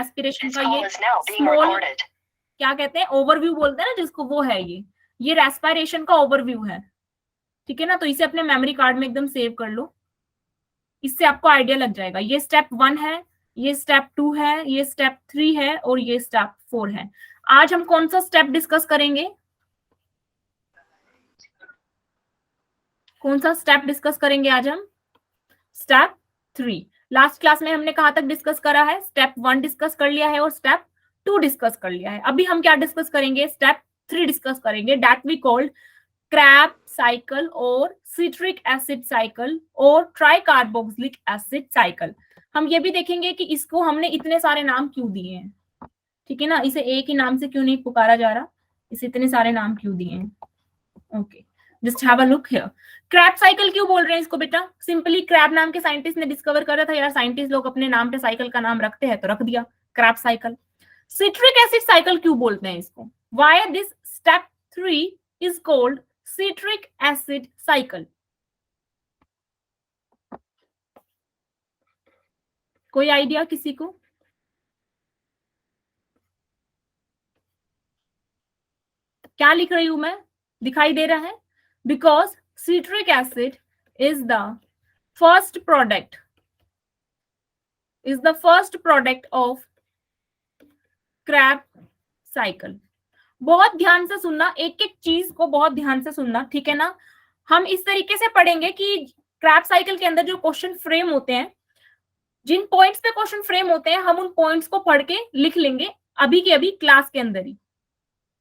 Respiration का ये small क्या कहते हैं, ओवरव्यू बोलते हैं ना जिसको, वो है ये रेस्पिरेशन का ओवरव्यू है, ठीक है ना। तो इसे अपने मेमोरी कार्ड में एकदम सेव कर लो, इससे आपको आइडिया लग जाएगा। ये स्टेप 1 है, ये स्टेप 2 है, ये स्टेप 3 है और ये स्टेप 4 है। आज हम कौन सा स्टेप डिस्कस करेंगे, कौन सा स्टेप डिस्कस करेंगे आज हम? स्टेप 3। लास्ट क्लास में हमने कहां तक डिस्कस करा है? स्टेप 1 डिस्कस कर लिया है और स्टेप 2 डिस्कस कर लिया है। अभी हम क्या डिस्कस करेंगे? स्टेप 3 डिस्कस करेंगे, that we called Krebs cycle और सिट्रिक एसिड साइकिल और ट्राइकार्बोक्सिलिक एसिड साइकिल। हम ये भी देखेंगे कि इसको हमने इतने सारे नाम क्यों दिए हैं, ठीक है ना, इसे एक ही नाम से क्यों नहीं पुकारा जा रहा, इसे इतने सारे नाम क्यों दिए हैं। Okay, just have a look here. Krebs cycle क्यों बोल रहे हैं इसको बेटा? सिंपली क्रैब नाम के साइंटिस्ट ने डिस्कवर करा था यार, साइंटिस्ट लोग अपने नाम पे साइकिल का नाम रखते हैं तो रख दिया Krebs cycle. Citric acid cycle क्यों बोलते हैं इसको? Why this step 3 is called citric acid cycle? कोई आइडिया किसी को? क्या लिख रही हूं मैं, दिखाई दे रहा है? Because citric acid is the first product of Krebs cycle. बहुत ध्यान से सुनना, एक एक चीज को बहुत ध्यान से सुनना, ठीक है ना। हम इस तरीके से पढ़ेंगे कि क्रैब साइकिल के अंदर जो क्वेश्चन फ्रेम होते हैं, जिन पॉइंट्स पे क्वेश्चन फ्रेम होते हैं, हम उन पॉइंट्स को पढ़ के लिख लेंगे अभी के अभी क्लास के अंदर ही,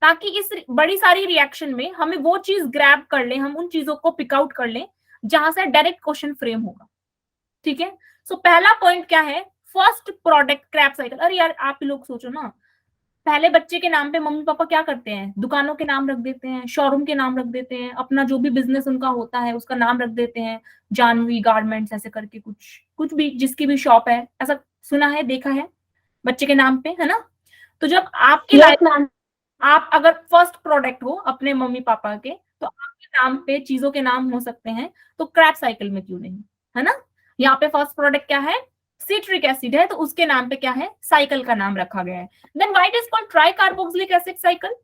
ताकि इस बड़ी सारी रिएक्शन में हमें वो चीज ग्रैब कर ले, हम उन चीजों को पिक आउट कर लें जहां से डायरेक्ट क्वेश्चन फ्रेम होगा, ठीक है। सो पहला पॉइंट क्या है? First product Krebs cycle. अरे यार आप लोग सोचो ना, पहले बच्चे के नाम पे मम्मी पापा क्या करते हैं? दुकानों के नाम रख देते हैं, शोरूम के नाम रख देते हैं, अपना जो भी बिजनेस उनका होता है उसका नाम रख देते हैं, जानवी गारमेंट्स ऐसे करके, कुछ भी जिसकी भी शॉप है, ऐसा सुना है, देखा है बच्चे के नाम पे, है ना। तो जब आपकी लाइफ, आप अगर फर्स्ट प्रोडक्ट हो अपने मम्मी पापा के, तो आपके नाम पे चीजों के नाम हो सकते हैं, तो क्रैब साइकिल में क्यों नहीं, है ना। यहाँ पे फर्स्ट प्रोडक्ट क्या है? सिट्रिक एसिड है, तो उसके नाम पे क्या है? साइकिल का नाम रखा गया है। Then why it is called tricarboxylic acid cycle?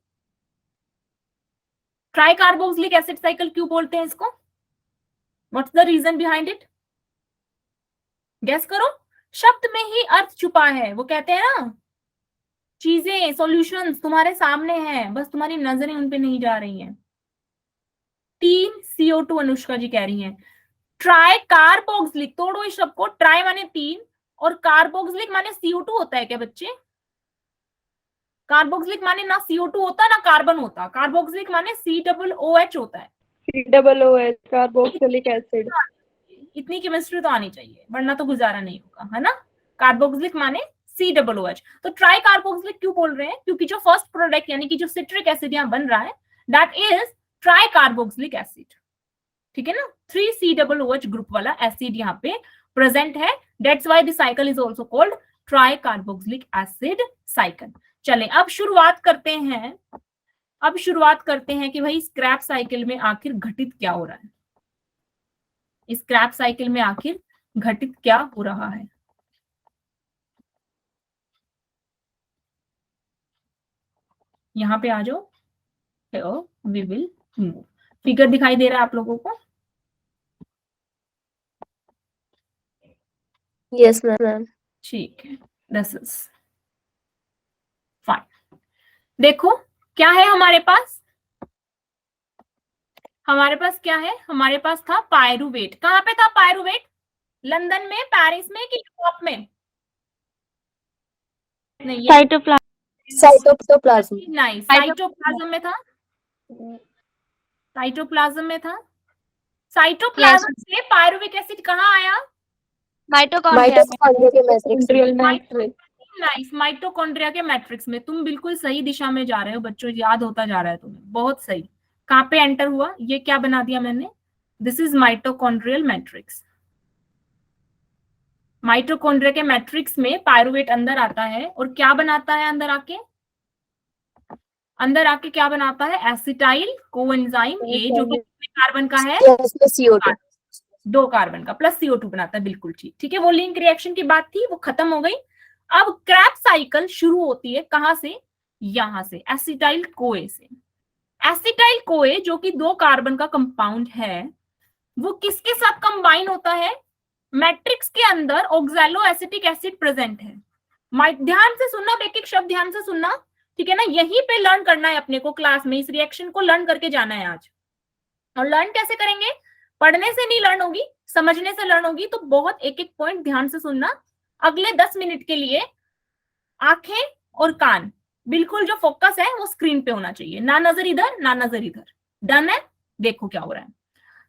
Tricarboxylic acid cycle क्यों बोलते हैं इसको? What's the reason behind it? Guess करो। शब्द में ही अर्थ छुपा है, वो कहते हैं ना, चीजें, सॉल्यूशंस तुम्हारे सामने हैं, बस तुम्हारी नजरें उन पे नहीं जा रही हैं। 3 CO2 अनुष्का जी कह रही हैं। ट्राई कार्बोक्सिलिक, तोड़ो इस शब्द को, ट्राई माने 3 और कार्बोक्सिलिक माने CO2 होता है क्या बच्चे? कार्बोक्सिलिक माने ना CO2 होता ना कार्बन होता, कार्बोक्सिलिक माने COOH होता है, COOH कार्बोक्सिलिक एसिड। इतनी केमिस्ट्री तो आनी चाहिए वरना तो गुजारा नहीं होगा, है ना। कार्बोक्सिलिक माने COOH। तो ट्राई कार्बोक्सिलिक क्यों बोल रहे हैं? क्योंकि जो फर्स्ट प्रोडक्ट यानी कि जो सिट्रिक एसिड यहाँ बन रहा है, that is try carboxylic acid, ठीक है ना। 3 COOH ग्रुप वाला एसिड यहाँ पे प्रेजेंट है, that's why this cycle is also called try carboxylic acid cycle. चलें अब शुरुआत करते हैं कि भाई स्क्रैप साइकिल में आखिर घटित क्या हो रहा है, स्क्रैप साइकिल में आखिर घटित क्या हो रहा है। यहाँ पे आ जाओ, वी विल मूव। फिगर दिखाई दे रहा है आप लोगों को? Yes ma'am. ठीक है, दिस इज फाइन। देखो क्या है हमारे पास, क्या है हमारे पास? था पायरुवेट। कहां पे था पायरुवेट? लंदन में, पेरिस में कि यूरोप में? नहीं, साइटोप्लाज्म नहीं, साइटोप्लाज्म में था, साइटोप्लाज्म में था। साइटोप्लाज्म से पायरुविक एसिड कहाँ आया? माइटोकॉन्ड्रिया के मैट्रिक्स। नाइस, माइटोकॉन्ड्रिया के मैट्रिक्स में। तुम बिल्कुल सही दिशा में जा रहे हो बच्चों, याद होता जा रहा है तुम्हें, बहुत सही। कहाँ पे एंटर हुआ? ये क्या बना दिया मैंने? This is mitochondrial matrix. Mitochondria के मैट्रिक्स में पायरुवेट अंदर आता है और क्या बनाता है? अंदर आके क्या बनाता है? एसिटाइल कोएंजाइम ए, जो कि कार्बन का है, CO2 2 कार्बन का, प्लस CO2 बनाता है, बिल्कुल ठीक है। वो लिंक रिएक्शन की बात थी, वो खत्म हो गई। अब क्रैब साइकिल शुरू होती है कहां से? यहां से, एसिटाइल कोए से। एसिटाइल कोए जो कि 2 कार्बन का कंपाउंड है, वो किसके साथ कंबाइन होता है? मैट्रिक्स के अंदर ऑक्सैलो एसिटिक एसिड प्रेजेंट है। ध्यान से सुनना, एक एक शब्द ध्यान से सुनना, ठीक है ना? यहीं पे लर्न करना है अपने को, क्लास में इस रिएक्शन को लर्न करके जाना है आज। और लर्न कैसे करेंगे? पढ़ने से नहीं लर्न होगी, समझने से लर्न होगी। तो बहुत एक एक पॉइंट ध्यान से सुनना। अगले 10 मिनट के लिए आंखें और कान बिल्कुल जो फोकस है वो स्क्रीन पे होना चाहिए, ना नजर इधर ना नजर इधर। डन है? देखो क्या हो रहा है।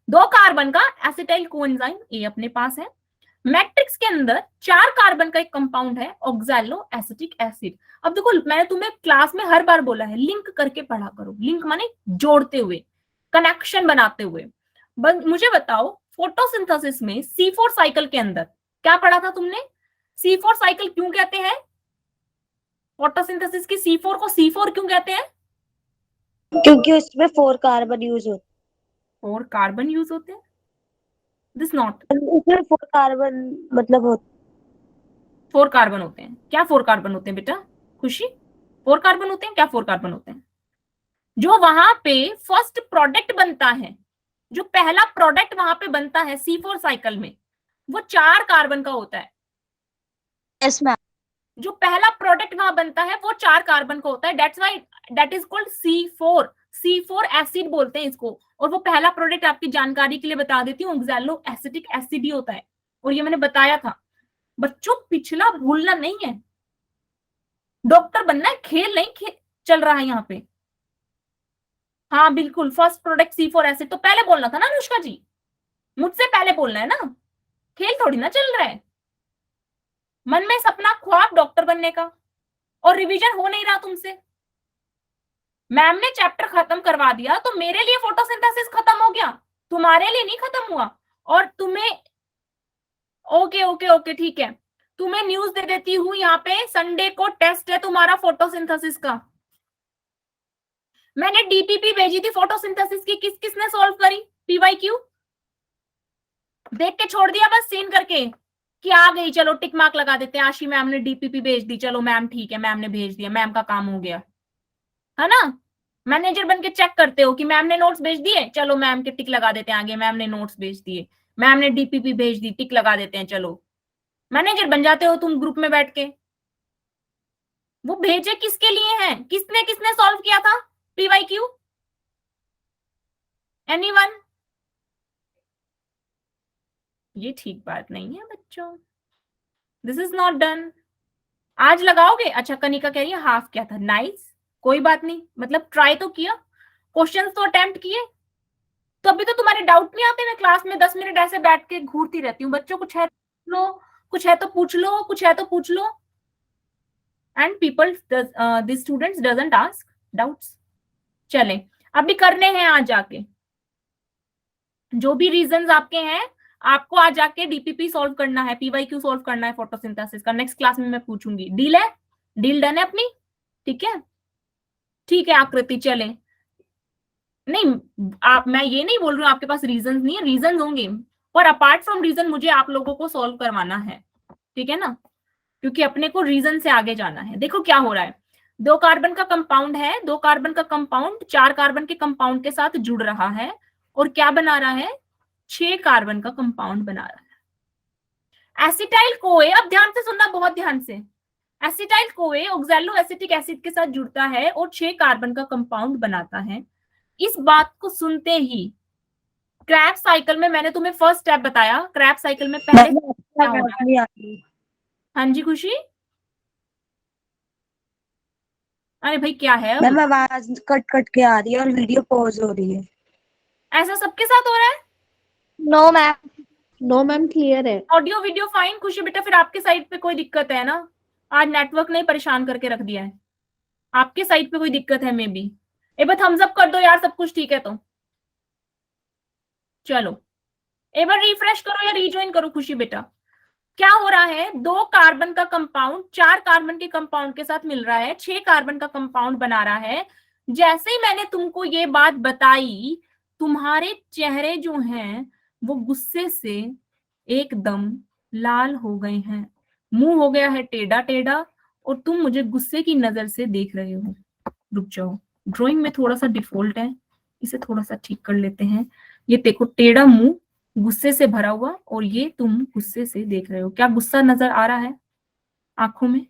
2 कार्बन का एसिटाइल कोएंजाइम ए अपने पास है। मैट्रिक्स के अंदर 4 कार्बन का एक कंपाउंड है, ऑक्सैलो एसिटिक एसिड। अब देखो, मैंने तुम्हें क्लास में हर बार बोला है, लिंक करके पढ़ा करो। लिंक माने जोड़ते हुए, कनेक्शन बनाते हुए। मुझे बताओ, फोटोसिंथेसिस में C4 साइकिल के अंदर क्या पढ़ा था तुमने? C4 साइकिल क्यों कहते हैं? फोटोसिंथेसिस की C4 को C4 क्यों कहते हैं? क्योंकि उसमें 4 कार्बन यूज होते 4 कार्बन यूज होते हैं। दिस नॉट, हैं, उसमें 4 कार्बन मतलब होते 4 कार्बन होते हैं। क्या 4 कार्बन होते हैं बेटा? खुशी, 4 कार्बन होते हैं? क्या 4 कार्बन होते हैं? जो वहां पे फर्स्ट प्रोडक्ट बनता है, जो पहला प्रोडक्ट वहां पे बनता है C4 साइकिल में, वो 4 कार्बन का होता है। Yes ma'am. जो पहला प्रोडक्ट वहां बनता है वो 4 कार्बन का होता है। That's why that is called C4। C4 acid बोलते हैं इसको। और वो पहला प्रोडक्ट आपकी जानकारी के लिए बता देती हूँ, ऑक्सैलो एसिटिक एसिड ही होता है। और ये मैंने बताया था बच्चों, पिछला भूलना नहीं है। डॉक्टर बनना है, खेल नहीं चल रहा है यहाँ पे। हाँ बिल्कुल, फर्स्ट प्रोडक्ट C4 एसिड। तो पहले बोलना था ना अनुष्का जी, मुझसे पहले बोलना है ना, खेल थोड़ी ना चल रहा है। मन में सपना, ख्वाब डॉक्टर बनने का, और रिवीजन हो नहीं रहा तुमसे। मैम ने चैप्टर खत्म करवा दिया तो मेरे लिए फोटोसिंथेसिस खत्म हो गया, तुम्हारे लिए नहीं खत्म हुआ। और तुम्हें, ओके ओके ओके ठीक है, तुम्हें न्यूज दे देती हूँ, यहाँ पे संडे को टेस्ट है तुम्हारा फोटोसिंथेसिस का। मैंने डीपीपी भेजी थी फोटोसिंथेसिस की, किस किसने सॉल्व करी? PYQ देख के छोड़ दिया बस सीन करके कि आ गई, चलो टिक मार्क लगा देते हैं, आशी मैम ने डीपीपी भेज दी, चलो मैम ठीक है, मैम ने भेज दिया, मैम का काम हो गया, है ना? मैनेजर बन के चेक करते हो कि मैम ने नोट्स भेज दिए, चलो मैम के टिक लगा देते हैं आगे, मैम ने नोट्स भेज दिए, मैम ने डीपीपी भेज दी, टिक लगा देते हैं, चलो मैनेजर बन जाते हो तुम ग्रुप में बैठ के। वो भेजे किसके लिए हैं? किसने किसने सॉल्व किया था PYQ? एनीवन? ये ठीक बात नहीं है बच्चों, दिस इज नॉट डन। आज लगाओगे? अच्छा, कनिका कह रही है हाफ क्या था, नाइस, कोई बात नहीं, मतलब ट्राई तो किया, क्वेश्चंस तो अटेम्प्ट किए। तो अभी तो तुम्हारे डाउट नहीं आते? मैं क्लास में 10 मिनट ऐसे बैठ के घूरती रहती हूँ, बच्चों कुछ है तो लो, कुछ है तो पूछ लो, कुछ है तो पूछ लो। And people the students doesn't ask doubts. चले, अभी करने हैं आज जाके जो भी रीजंस आपके हैं, आपको आज जाके डीपीपी सॉल्व करना है, PYQ सॉल्व करना है फोटोसिंथेसिस का। नेक्स्ट क्लास में मैं पूछूंगी। डील है? डील डन है अपनी? ठीक है, ठीक है आकृति, चले। नहीं, आप, मैं ये नहीं बोल रही हूँ आपके पास रीजंस नहीं है, रीजंस होंगे, पर अपार्ट फ्रॉम रीजन मुझे आप लोगों को सॉल्व करवाना है, ठीक है ना? क्योंकि अपने को रीजन से आगे जाना है। देखो क्या हो रहा है, 2 कार्बन का कंपाउंड है, 2 कार्बन का कंपाउंड 4 कार्बन के कंपाउंड के साथ जुड़ रहा है और क्या बना रहा है? 6 कार्बन का कंपाउंड बना रहा है। एसिटाइल कोए, अब ध्यान से सुनना, बहुत ध्यान से। Acetyl CoA oxalo acetic acid के साथ जुड़ता है और 6 कार्बन का कंपाउंड बनाता है। इस बात को सुनते ही क्रैब साइकिल में मैंने तुम्हें फर्स्ट स्टेप बताया, क्रैब साइकिल में पहले क्या होता है? हाँ जी खुशी, अरे भाई क्या है, अब मैम आवाज कट कट के आ रही है और वीडियो पॉज हो रही है। ऐसा सबके साथ हो रहा है? No ma'am, no ma'am clear है। Audio video fine? खुशी बेटा फिर आपके साइड पे कोई दिक्कत है ना? आज नेटवर्क ने परेशान करके रख दिया है, आपके साइड पे कोई दिक्कत है मे बी। एक बार थम्स अप कर दो यार, सब कुछ ठीक है तो। चलो एक बार रिफ्रेश करो या रिज्वाइन करो खुशी बेटा। क्या हो रहा है, 2 कार्बन का कंपाउंड 4 कार्बन के कंपाउंड के साथ मिल रहा है, 6 कार्बन का कंपाउंड बना रहा है। जैसे ही मैंने तुमको ये बात बताई, तुम्हारे चेहरे जो हैं वो गुस्से से एकदम लाल हो गए हैं, मुंह हो गया है टेढ़ा टेढ़ा और तुम मुझे गुस्से की नजर से देख रहे हो। रुक जाओ, ड्राइंग में थोड़ा सा डिफॉल्ट है, इसे थोड़ा सा ठीक कर लेते हैं। ये देखो टेढ़ा मुंह, गुस्से से भरा हुआ, और ये तुम गुस्से से देख रहे हो। क्या गुस्सा नजर आ रहा है आंखों में?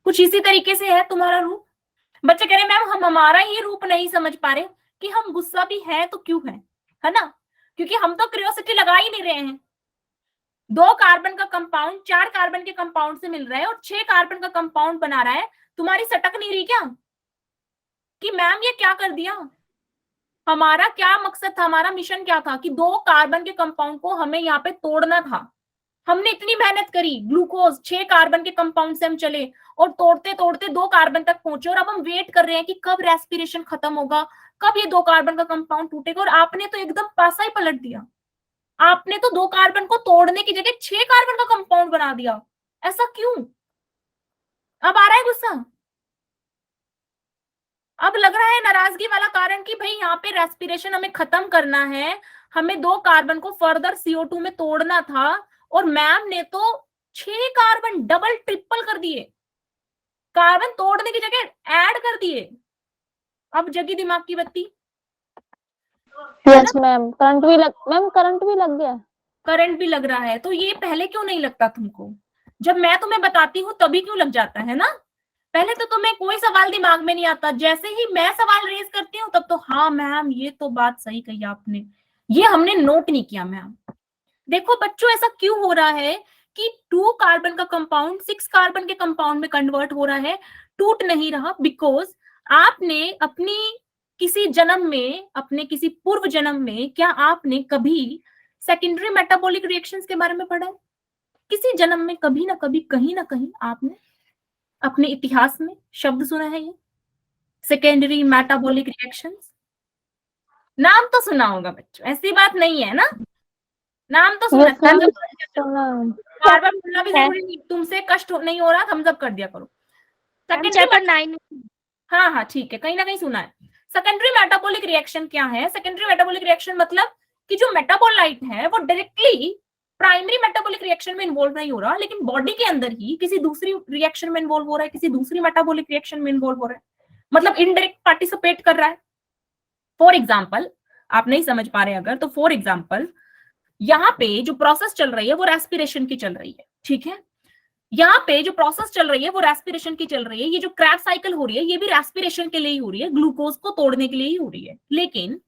कुछ इसी तरीके से है तुम्हारा रूप। बच्चे कह रहे मैम हम हमारा ही रूप नहीं समझ पा रहे कि हम गुस्सा भी है तो क्यों है ना? क्योंकि हम तो क्यूरियोसिटी लगा ही नहीं रहे हैं। 2 कार्बन का कंपाउंड 4 कार्बन के कंपाउंड से मिल रहा है और 6 कार्बन का कंपाउंड बना रहा है। तुम्हारी सटक नहीं रही क्या कि मैम ये क्या कर दिया? हमारा क्या मकसद था, हमारा मिशन क्या था कि 2 कार्बन के कंपाउंड को हमें यहाँ पे तोड़ना था। हमने इतनी मेहनत करी, ग्लूकोज 6 कार्बन के कंपाउंड से हम चले और तोड़ते तोड़ते 2 कार्बन तक पहुंचे, और अब हम वेट कर रहे हैं कि कब रेस्पिरेशन खत्म होगा, कब ये 2 कार्बन का कंपाउंड टूटेगा। और आपने तो एकदम पासा ही पलट दिया। आपने तो 2 कार्बन को तोड़ने की जगह 6 कार्बन का कंपाउंड बना दिया। ऐसा क्यों? अब आ रहा है गुस्सा? अब लग रहा है नाराजगी वाला कारण कि भाई यहाँ पे रेस्पिरेशन हमें खत्म करना है, हमें 2 कार्बन को फर्दर CO2 में तोड़ना था, और मैम ने तो 6 कार्बन डबल ट्रिपल कर दिए, कार्बन तोड़ने की जगह ऐड कर दिए। अब जगी दिमाग की बत्ती। यस मैम, करंट भी लग गया। करंट भी लग रहा है, तो ये पहले क्यों नहीं लगता तुमको? जब मैं तुम्हें बताती हूँ तभी क्यों लग जाता है ना? पहले तो तुम्हें कोई सवाल दिमाग में नहीं आता, जैसे ही मैं सवाल रेज करती हूँ तब तो हाँ मैम ये तो बात सही कही आपने, ये हमने नोट नहीं किया मैम। देखो बच्चों ऐसा क्यों हो रहा है कि 2 कार्बन का कंपाउंड 6 कार्बन के कंपाउंड में कन्वर्ट हो रहा है, टूट नहीं रहा? बिकॉज आपने अपनी किसी जन्म में, अपने किसी पूर्व जन्म में, क्या आपने कभी सेकेंडरी मेटाबॉलिक रिएक्शंस के बारे में पढ़ा है? किसी जन्म में कभी ना कभी, कहीं ना कहीं आपने अपने इतिहास में शब्द सुना है ये सेकेंडरी मेटाबॉलिक रिएक्शंस? नाम तो सुना होगा बच्चों, ऐसी बात नहीं है ना, नाम तो सुना। बार बार बोलना भी जरूरी नहीं, तुमसे कष्ट नहीं हो रहा, थम्स अप कर दिया करो। चैप्टर 9 हाँ हाँ ठीक है, कहीं ना कहीं सुना है। सेकेंडरी मेटाबॉलिक रिएक्शन क्या है? सेकेंडरी मेटाबॉलिक रिएक्शन मतलब कि जो मेटाबोलाइट है वो डायरेक्टली प्राइमरी मेटाबॉलिक रिएक्शन में इन्वॉल्व नहीं हो रहा, लेकिन बॉडी के अंदर ही किसी दूसरी रिएक्शन में इन्वॉल्व हो रहा है, किसी दूसरी मेटाबॉलिक रिएक्शन में इन्वॉल्व हो रहा है, मतलब इनडायरेक्ट पार्टिसिपेट कर रहा है। फॉर एग्जाम्पल, आप नहीं समझ पा रहे अगर, तो फॉर एग्जाम्पल यहाँ पे जो प्रोसेस चल रही है वो रेस्पिरेशन की चल रही है, ठीक है? यहाँ पे जो प्रोसेस चल रही है वो रेस्पिरेशन की चल रही है। ये जो क्रैब साइकिल हो रही है ये भी रेस्पिरेशन के लिए ही हो रही है, ग्लूकोज को तोड़ने के लिए ही हो रही है। लेकिन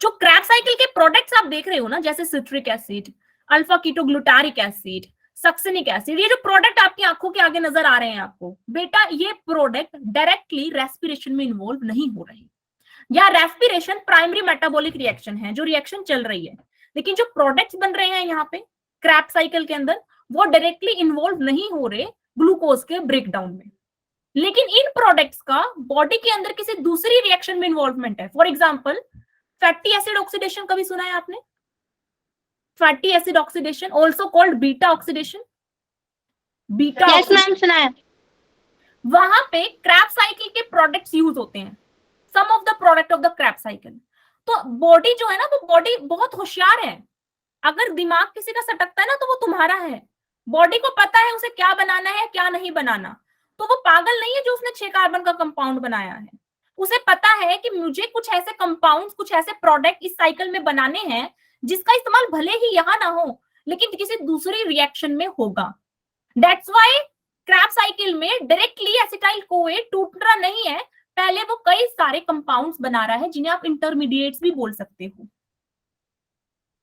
जो क्रैब साइकिल के प्रोडक्ट्स आप देख रहे हो ना, जैसे citric acid, alpha ketoglutaric acid, succinic acid, ये जो प्रोडक्ट आपकी आंखों के आगे नजर आ रहे हैं आपको, बेटा ये प्रोडक्ट डायरेक्टली रेस्पिरेशन में इन्वॉल्व नहीं हो रहे। या रेस्पिरेशन प्राइमरी मेटाबॉलिक रिएक्शन है, जो रिएक्शन चल रही है, लेकिन जो प्रोडक्ट्स बन रहे हैं यहाँ पे क्रैब साइकिल के अंदर वो डायरेक्टली इन्वॉल्व नहीं हो रहे ग्लूकोज के ब्रेकडाउन में। लेकिन इन प्रोडक्ट्स का बॉडी के अंदर किसी दूसरी रिएक्शन में इन्वॉल्वमेंट है। For example fatty acid oxidation, कभी सुना है आपने? Fatty acid oxidation also called beta oxidation. Beta, yes ma'am सुना है। वहां पे क्रैब साइकिल के प्रोडक्ट्स यूज होते हैं, some of the product of the Krebs cycle. तो बॉडी जो है ना, वो बॉडी बहुत होशियार है। अगर दिमाग किसी का सटकता है ना तो वो तुम्हारा है। बॉडी को पता है उसे क्या बनाना है क्या नहीं बनाना, तो वो पागल नहीं है जो उसने 6 कार्बन का कंपाउंड बनाया है। उसे पता है कि मुझे कुछ ऐसे कंपाउंड्स, कुछ ऐसे प्रोडक्ट इस साइकिल में बनाने हैं जिसका इस्तेमाल भले ही यहां ना हो लेकिन किसी दूसरी रिएक्शन में होगा। दैट्स व्हाई क्रैब साइकिल में डायरेक्टली एसिटाइल कोए टूटना नहीं है, पहले वो कई सारे कंपाउंड्स बना रहा है जिन्हें आप इंटरमीडिएट्स भी बोल सकते हो।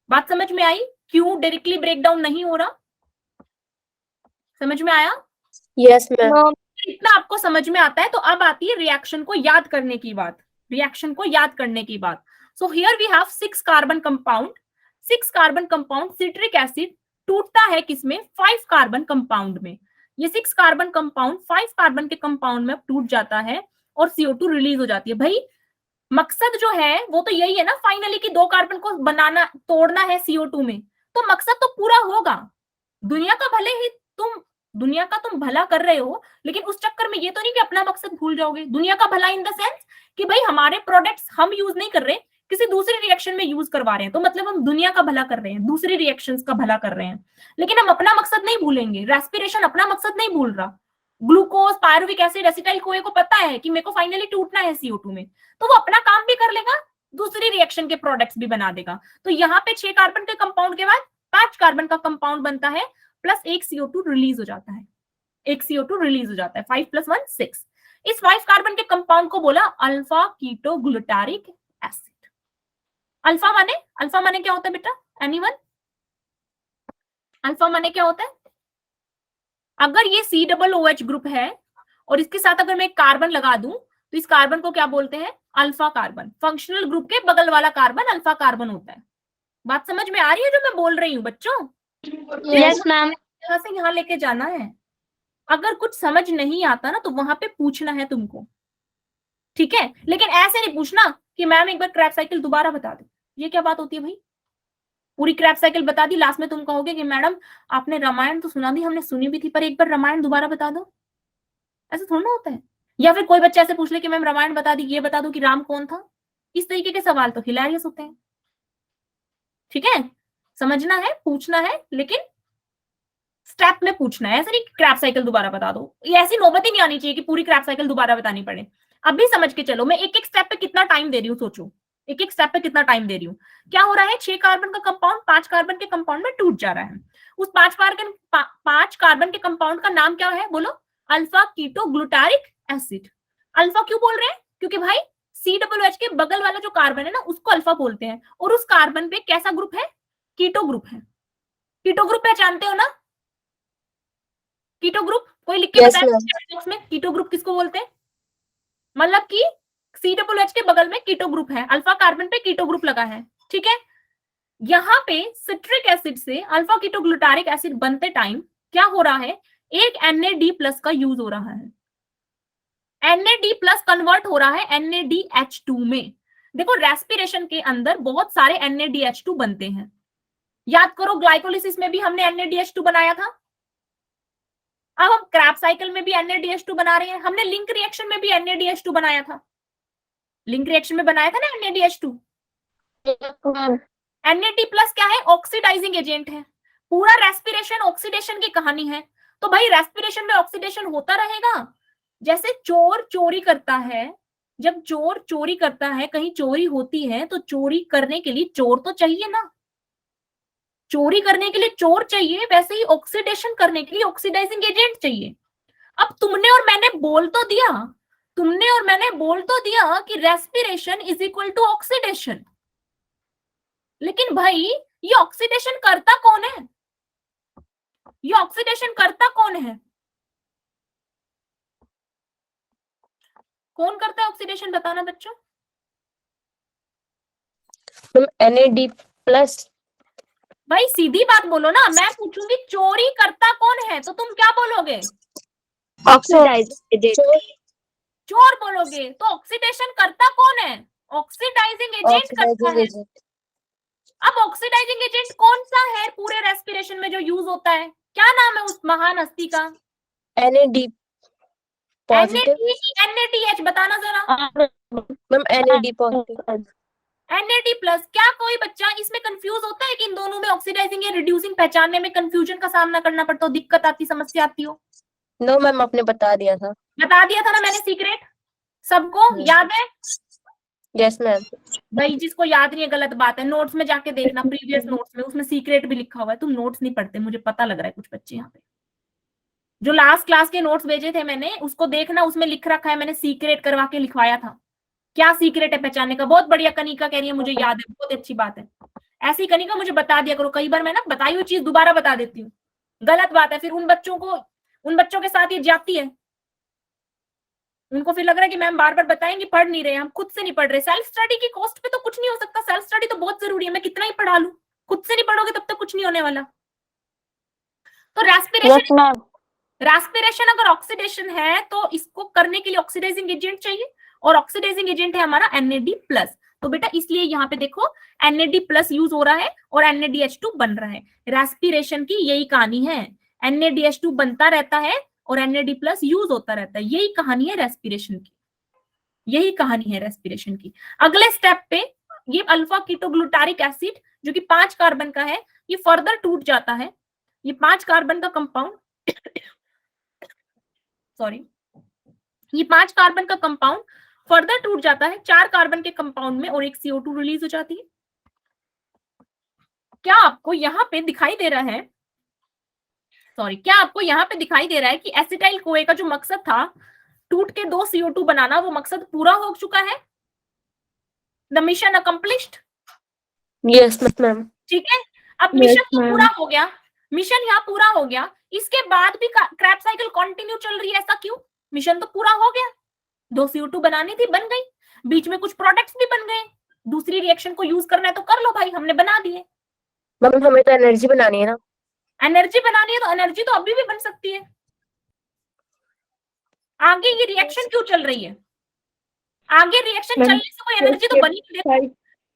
बात समझ में आई क्यों डायरेक्टली ब्रेकडाउन नहीं हो रहा? समझ में आया? Yes ma'am. इतना आपको समझ में आता है तो अब आती है रिएक्शन को याद करने की बात। रिएक्शन को याद करने की बात। So here we have 6 carbon compound. 6 carbon compound citric acid टूटता है किसमें? 5 कार्बन कंपाउंड में। ये 6 कार्बन कंपाउंड 5 कार्बन के कंपाउंड में टूट जाता है और CO2 रिलीज हो जाती है। भाई मकसद जो है वो तो यही है ना फाइनली कि 2 कार्बन को बनाना, तोड़ना है CO2 में, तो मकसद तो पूरा होगा। दुनिया का भले ही दुनिया का तुम भला कर रहे हो, लेकिन उस चक्कर में ये तो नहीं कि अपना मकसद भूल जाओगे। दुनिया का भला इन द सेंस कि भाई हमारे प्रोडक्ट्स हम यूज नहीं कर रहे, किसी दूसरी रिएक्शन में यूज करवा रहे हैं, तो मतलब हम दुनिया का भला कर रहे हैं, दूसरी रिएक्शंस का भला कर रहे हैं, लेकिन हम अपना मकसद नहीं भूलेंगे। रेस्पिरेशन अपना मकसद नहीं भूल रहा। Glucose, pyruvic acid, acetyl CoA को पता है कि मेरे को फाइनली टूटना है CO2 में, तो वो अपना काम भी कर लेगा, दूसरी रिएक्शन के प्रोडक्ट्स भी बना देगा। तो यहाँ पे 6 कार्बन के कंपाउंड के बाद 5 कार्बन का कंपाउंड बनता है, प्लस 1 CO2 रिलीज हो जाता है, 1 CO2 रिलीज हो जाता है, 5 + 1 6। इस 5 कार्बन के कंपाउंड को बोला अल्फा कीटोग्लूटारिक एसिड। अल्फा माने क्या होता है बेटा, एनीवन? अल्फा माने क्या होता है? अगर ये COOH ग्रुप है और इसके साथ अगर मैं एक कार्बन लगा दूं, तो इस कार्बन को क्या बोलते हैं? Alpha carbon. फंक्शनल ग्रुप के बगल वाला कार्बन अल्फा कार्बन होता है। बात समझ में आ रही है जो मैं बोल रही हूँ बच्चों? Yes ma'am. यहाँ से यहाँ लेके जाना है। अगर कुछ समझ नहीं आता ना तो वहां पे पूछना है तुमको, ठीक है? लेकिन ऐसे नहीं पूछना कि मैम एक बार क्रैब साइकिल दोबारा बता दो। ये क्या बात होती है भाई? पूरी क्रैब साइकिल बता दी, लास्ट में तुम कहोगे कि मैडम आपने रामायण तो सुना दी, हमने सुनी भी थी, पर एक बार रामायण दोबारा बता दो। ऐसा थोड़ा ना होता है। या फिर कोई बच्चा ऐसे पूछ ले कि मैम रामायण बता दी, ये बता दो कि राम कौन था। इस तरीके के सवाल तो हिलेरियस होते हैं, ठीक है? समझना है, पूछना है, लेकिन स्टेप में पूछना है। ऐसे नहीं क्रैब साइकिल दोबारा बता दो, ये ऐसी नौबत ही नहीं आनी चाहिए कि पूरी क्रैब साइकिल दोबारा बतानी पड़े। अब भी समझ के चलो, मैं एक एक स्टेप पे कितना टाइम दे रही हूँ, सोचो एक एक स्टेप पे कितना टाइम दे रही हूँ। क्या हो रहा है? 6 कार्बन का कंपाउंड 5 कार्बन के कंपाउंड में टूट जा रहा है। उस 5 कार्बन के कंपाउंड का नाम क्या है? बोलो, अल्फा कीटोग्लूटारिक एसिड। अल्फा क्यों बोल रहे हैं? क्योंकि भाई COOH के बगल वाला जो कार्बन है ना, उसको अल्फा बोलते हैं, और उस कार्बन पे कैसा ग्रुप है? कीटो ग्रुप है। कीटो ग्रुप पहचानते हो ना? कीटो ग्रुप कोई लिख के बताए बॉक्स में, कीटो ग्रुप किसको बोलते हैं? मतलब कि COOH के बगल में कीटो ग्रुप है, अल्फा कार्बन पे कीटो ग्रुप लगा है, ठीक है? यहाँ पे सिट्रिक एसिड से अल्फा कीटोग्लूटारिक एसिड बनते टाइम क्या हो रहा है? एक NAD+ का यूज हो रहा है। NAD+ कन्वर्ट हो रहा है NADH2 में। देखो रेस्पिरेशन के अंदर बहुत सारे NADH2 बनते हैं। याद करो, ग्लाइकोलिसिस में भी हमने NADH2 बनाया था। अब हम क्रैब साइकिल में भी NADH2 बना रहे हैं। हमने लिंक रिएक्शन में भी NADH2 बनाया था। लिंक रिएक्शन में बनाया था ना NADH2। NAD+ क्या है? ऑक्सीडाइजिंग एजेंट है। पूरा रेस्पिरेशन ऑक्सीडेशन की कहानी है। तो भाई रेस्पिरेशन में ऑक्सीडेशन होता रहेगा। जैसे चोर चोरी करता है, जब चोर चोरी करता है, कहीं चोरी होती है, तो चोरी करने के लिए चोर तो चाहिए ना। चोरी करने के लिए चोर चाहिए, वैसे ही ऑक्सीडेशन करने के लिए ऑक्सीडाइजिंग एजेंट चाहिए। अब तुमने और मैंने बोल तो दिया कि respiration is equal to oxidation, लेकिन भाई ये ऑक्सीडेशन करता कौन है? ये ऑक्सीडेशन करता कौन है? कौन करता है ऑक्सीडेशन? बताना बच्चों। NAD+। भाई सीधी बात बोलो ना, मैं पूछूंगी चोरी करता कौन है, तो तुम क्या बोलोगे? Oxidising agent. चोर बोलोगे। तो ऑक्सीडेशन करता कौन है? ऑक्सीडाइजिंग एजेंट करता है। अब ऑक्सीडाइजिंग एजेंट कौन सा है पूरे रेस्पिरेशन में जो यूज होता है? क्या नाम है उस महान हस्ती का? NAD+। NADH बताना जरा। Ma'am NAD+। NAD+। क्या कोई बच्चा इसमें कंफ्यूज होता है कि इन दोनों में ऑक्सीडाइजिंग या रिड्यूसिंग पहचानने में कंफ्यूजन का सामना करना पड़ता हो, दिक्कत आती, समस्या आती हो? नो मैम, आपने बता दिया था ना मैंने सीक्रेट। सबको याद है? Yes ma'am. भाई जिसको याद नहीं है गलत बात है, नोट्स में जाके देखना, प्रीवियस नोट्स में, उसमें सीक्रेट भी लिखा हुआ है। तुम नोट्स नहीं पढ़ते, मुझे पता लग रहा है। कुछ बच्चे यहाँ पे जो लास्ट क्लास के नोट्स भेजे थे मैंने, उसको देखना, उसमें लिख रखा है, मैंने सीक्रेट करवा के लिखवाया था। क्या सीक्रेट है पहचानने का? बहुत बढ़िया, कनिका कह रही है मुझे याद है, बहुत अच्छी बात है। ऐसी कनिका मुझे बता दिया करो, कई बार मैं ना बताई हुई चीज दोबारा बता देती हूँ, गलत बात है। फिर उन बच्चों के साथ ये जाती है, उनको फिर लग रहा है कि मैम बार बार बताएंगे, पढ़ नहीं रहे, हम खुद से नहीं पढ़ रहे। सेल्फ स्टडी की कॉस्ट पे तो कुछ नहीं हो सकता। सेल्फ स्टडी तो बहुत जरूरी है, मैं कितना ही पढ़ा लूं, खुद से नहीं पढ़ोगे तब तक कुछ नहीं होने वाला। तो रेस्पिरेशन अगर ऑक्सीडेशन है तो इसको करने के लिए ऑक्सीडाइजिंग एजेंट चाहिए, और ऑक्सीडाइजिंग एजेंट है हमारा NAD+। तो बेटा इसलिए यहाँ पे देखो NAD+ यूज हो रहा है और NADH2 बन रहा है। रेस्पिरेशन की यही कहानी है, NADH2 बनता रहता है और NAD+ यूज होता रहता है। यही कहानी है रेस्पिरेशन की, यही कहानी है रेस्पिरेशन की। अगले स्टेप पे ये अल्फा कीटोग्लूटारिक एसिड जो कि 5 कार्बन का है, ये फर्दर टूट जाता है। ये 5 कार्बन का कंपाउंड सॉरी, ये 5 कार्बन का कंपाउंड फर्दर टूट जाता है 4 कार्बन के कंपाउंड में और एक CO2 रिलीज हो जाती है। क्या आपको यहाँ पे दिखाई दे रहा है, क्या आपको यहाँ पे दिखाई दे रहा है कि एसिटाइल कोए का जो मकसद था टूट के 2 CO2 बनाना, वो मकसद पूरा हो चुका है? The mission accomplished. Yes ma'am. ठीक है, अब मिशन तो पूरा हो गया, मिशन यहाँ पूरा हो गया, इसके बाद भी क्रैब साइकिल कंटिन्यू चल रही है, ऐसा क्यों? मिशन तो पूरा हो गया, 2 CO2 बनानी थी, बन गई, बीच में कुछ प्रोडक्ट्स भी बन गए, दूसरी रिएक्शन को यूज करना है तो कर लो भाई, हमने बना दिए। मैम हमें तो एनर्जी बनानी है ना। एनर्जी बनानी है तो एनर्जी तो अभी भी बन सकती है। आगे ये रिएक्शन क्यों चल रही है? आगे रिएक्शन चलने से कोई एनर्जी तो बनी नहीं,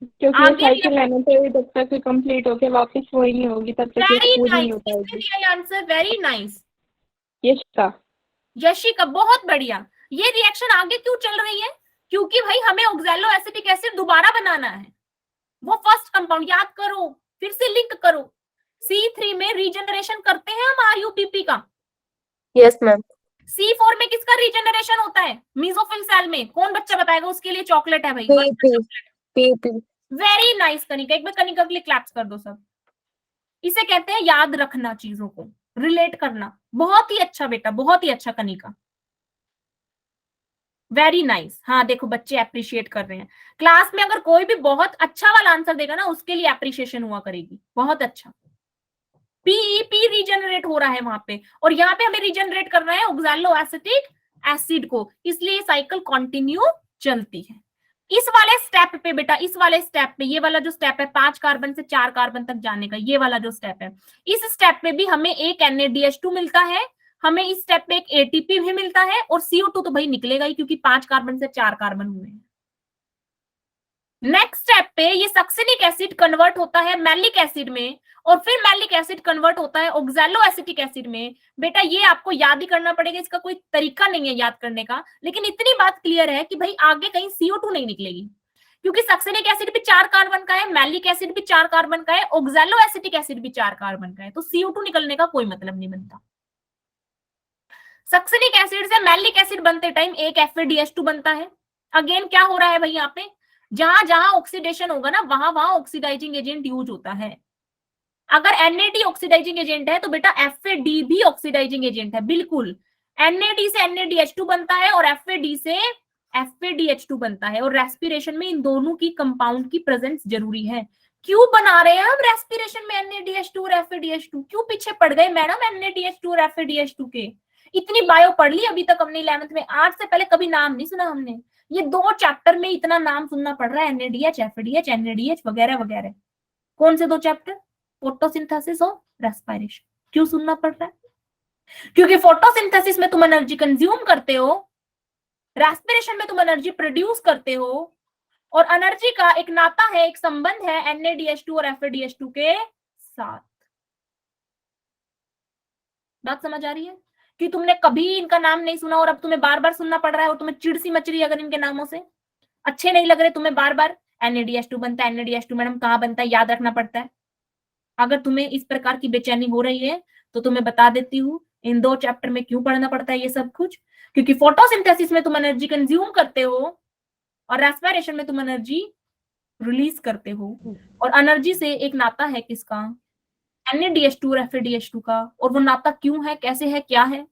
क्योंकि ये साइकिल है ना, तो जब तक कंप्लीट होके वापस वही नहीं होगी तब तक ये पूरी नहीं हो पाएगी। आंसर वेरी नाइस यशिका, बहुत बढ़िया। ये रिएक्शन आगे क्यों चल रही है? क्योंकि भाई हमें ऑक्सैलो एसिटिक एसिड दोबारा बनाना है। वो फर्स्ट कंपाउंड याद करो, फिर से लिंक करो। C3 में रीजनरेशन करते हैं हम RUPP का। Yes ma'am. C4 में किसका रीजनरेशन होता है? मीजोफिल सेल में। कौन बच्चा बताएगा? उसके लिए चॉकलेट है भाई, वेरी नाइस कनिका, एक बार कनिका के लिए क्लैप्स कर दो सब। इसे कहते हैं याद रखना, चीजों को रिलेट करना। बहुत ही अच्छा बेटा, बहुत ही अच्छा कनिका, वेरी नाइस। हाँ देखो बच्चे अप्रिशिएट कर रहे हैं। क्लास में अगर कोई भी बहुत अच्छा वाला आंसर देगा ना, उसके लिए अप्रिशिएशन हुआ करेगी। बहुत अच्छा। पीईपी रीजनरेट हो रहा है वहां पे, और यहाँ पे हमें रीजनरेट करना है ऑक्सैलो एसिटिक एसिड को, इसलिए साइकिल कंटिन्यू चलती है। इस वाले स्टेप पे बेटा, इस वाले स्टेप पे, ये वाला जो स्टेप है 5 कार्बन से 4 कार्बन तक जाने का, ये वाला जो स्टेप है, इस स्टेप पे भी हमें एक NADH2 मिलता है, हमें इस स्टेप पे एक ATP भी मिलता है, और CO2 तो भाई निकलेगा ही क्योंकि 5 कार्बन से 4 कार्बन हुए हैं। नेक्स्ट स्टेप पे ये सक्सिनिक एसिड कन्वर्ट होता है मैलिक एसिड में, और फिर मैलिक एसिड कन्वर्ट होता है ऑक्सैलो एसिटिक एसिड में। बेटा ये आपको याद ही करना पड़ेगा, इसका कोई तरीका नहीं है याद करने का, लेकिन इतनी बात क्लियर है कि भाई आगे कहीं CO2 नहीं निकलेगी, क्योंकि सक्सिनिक एसिड भी 4 कार्बन का है, मैलिक एसिड भी 4 कार्बन का है, ऑक्सैलो एसिटिक एसिड भी 4 कार्बन का है, तो CO2 निकलने का कोई मतलब नहीं बनता। सक्सिनिक एसिड से मैलिक एसिड बनते टाइम एक FADH2 बनता है। अगेन क्या हो रहा है भाई, यहाँ पे जहां जहां ऑक्सीडेशन होगा ना, वहां वहां ऑक्सीडाइजिंग एजेंट यूज होता है। अगर NAD ऑक्सीडाइजिंग एजेंट है तो बेटा FAD भी ऑक्सीडाइजिंग एजेंट है, बिल्कुल। NAD से NADH2 बनता है और FAD से FADH2 बनता है, और रेस्पिरेशन में इन दोनों की कंपाउंड की प्रेजेंस जरूरी है। क्यों बना रहे हैं हम रेस्पिरेशन में NADH2 और FADH2? क्यों पीछे पड़ गए मैडम NADH2 और FADH2 के? इतनी बायो पढ़ ली अभी तक हमने 11th में, 8 से पहले कभी नाम नहीं सुना हमने। ये 2 चैप्टर में इतना नाम सुनना पड़ रहा है, NADH, FADH, NADH वगैरह वगैरह। कौन से 2 चैप्टर? फोटोसिंथेसिस और रेस्पिरेशन। क्यों सुनना पड़ रहा है? क्योंकि फोटोसिंथेसिस में तुम एनर्जी कंज्यूम करते हो, रेस्पिरेशन में तुम एनर्जी प्रोड्यूस करते हो, और एनर्जी का एक नाता है, एक संबंध है NADH2 और FADH2 के साथ। बात समझ आ रही है? कि तुमने कभी इनका नाम नहीं सुना और अब तुम्हें बार बार सुनना पड़ रहा है, और तुम्हें चिड़ सी मच रही है अगर इनके नामों से अच्छे नहीं लग रहे तुम्हें बार बार। NADH2 बनता है, NADH2 मैडम कहाँ बनता है, याद रखना पड़ता है। अगर तुम्हें इस प्रकार की बेचैनी हो रही है तो तुम्हें बता देती हूँ इन 2 चैप्टर में क्यों पढ़ना पड़ता है ये सब कुछ। क्योंकि फोटोसिंथेसिस में तुम एनर्जी कंज्यूम करते हो और रेस्पिरेशन में तुम एनर्जी रिलीज करते हो, और एनर्जी से एक नाता है किसका? NADH2 और FADH2 का। और वो नाता क्यों है, कैसे है, क्या है,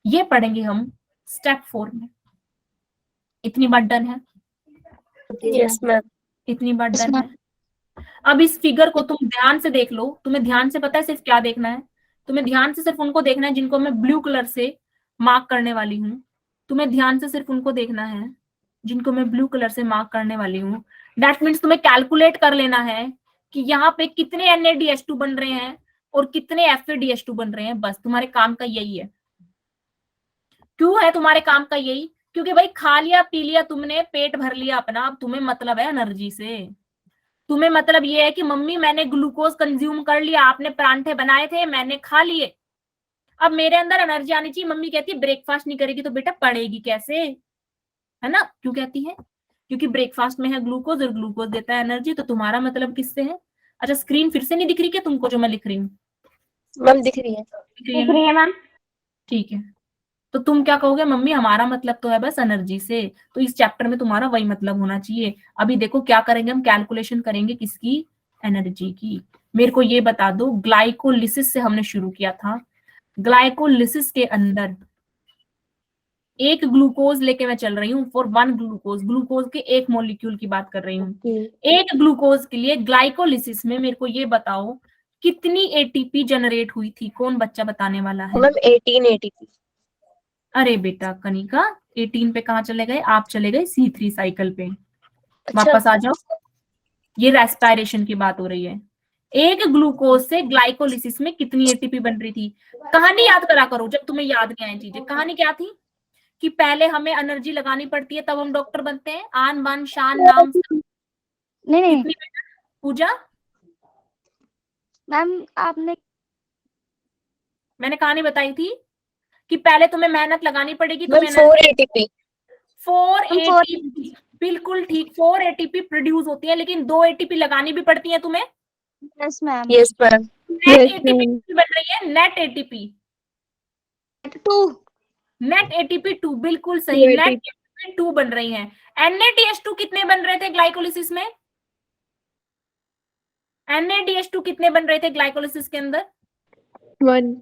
ये पढ़ेंगे हम स्टेप 4 में। इतनी बात डन है? Yes ma'am. इतनी बात डन है? अब इस फिगर को तुम ध्यान से देख लो। तुम्हें ध्यान से पता है सिर्फ क्या देखना है? तुम्हें ध्यान से सिर्फ उनको देखना है जिनको मैं ब्लू कलर से मार्क करने वाली हूँ। तुम्हें ध्यान से सिर्फ उनको देखना है जिनको मैं ब्लू कलर से मार्क करने वाली हूँ। दैट मीन्स तुम्हें कैलकुलेट कर लेना है कि यहाँ पे कितने NADH2 बन रहे हैं और कितने FADH2 बन रहे हैं। बस तुम्हारे काम का यही है। क्यों है तुम्हारे काम का यही? क्योंकि भाई खा लिया पी लिया तुमने, पेट भर लिया अपना, अब तुम्हें मतलब है एनर्जी से। तुम्हें मतलब ये है कि मम्मी मैंने ग्लूकोज कंज्यूम कर लिया, आपने परांठे बनाए थे मैंने खा लिए, अब मेरे अंदर एनर्जी आनी चाहिए। मम्मी कहती है ब्रेकफास्ट नहीं करेगी तो बेटा पढ़ेगी कैसे, है ना? क्यों कहती है? क्योंकि ब्रेकफास्ट में है ग्लूकोज और ग्लूकोज देता है एनर्जी। तो तुम्हारा मतलब किससे है? अच्छा, स्क्रीन फिर से नहीं दिख रही क्या तुमको जो मैं लिख रही हूँ? मैम दिख रही है। दिख रही है ना? है मैम। ठीक है, तो तुम क्या कहोगे? मम्मी हमारा मतलब तो है बस एनर्जी से। तो इस चैप्टर में तुम्हारा वही मतलब होना चाहिए। अभी देखो क्या करेंगे, हम कैलकुलेशन करेंगे किसकी? एनर्जी की। मेरे को ये बता दो, ग्लाइकोलिसिस से हमने शुरू किया था। ग्लाइकोलिसिस के अंदर एक ग्लूकोज लेके मैं चल रही हूँ फॉर वन ग्लूकोज, ग्लूकोज के एक मॉलिक्यूल की बात कर रही हूँ। एक ग्लूकोज के लिए ग्लाइकोलिसिस में मेरे को ये बताओ कितनी एटीपी जनरेट हुई थी? कौन बच्चा बताने वाला है? Ma'am 18 ATP। अरे बेटा कनिका, 18 पे कहाँ चले गए? आप चले गए C3 साइकिल पे। अच्छा। वापस आ जाओ, ये रेस्पिरेशन की बात हो रही है। एक ग्लूकोज से ग्लाइकोलिसिस में कितनी एटीपी बन रही थी? कहानी याद करा करो जब तुम्हें याद नहीं आए चीजें। कहानी क्या थी कि पहले हमें एनर्जी लगानी पड़ती है तब हम डॉक्टर बनते हैं। आन बान शान नाम नहीं नहीं कितनी बेटा? पूजा, मैम, आपने मैंने कहानी बताई थी कि पहले तुम्हें मेहनत लगानी पड़ेगी। मैम तुम्हें 4 ATP। 4 हम फोर एटीपी, बिल्कुल ठीक, 4 एटीपी प्रोड्यूस होती है, लेकिन 2 एटीपी लगानी भी पड़ती है तुम्हें। Yes ma'am yes ma'am. Net ATP बन रही है, नेट एटीपी, 2 नेट एटीपी 2, बिल्कुल सही, नेट एटीपी 2 बन रही है। NADH2 कितने बन रहे थे ग्लाइकोलिसिस में? NADH2 कितने बन रहे थे ग्लाइकोलिसिस के अंदर? 1।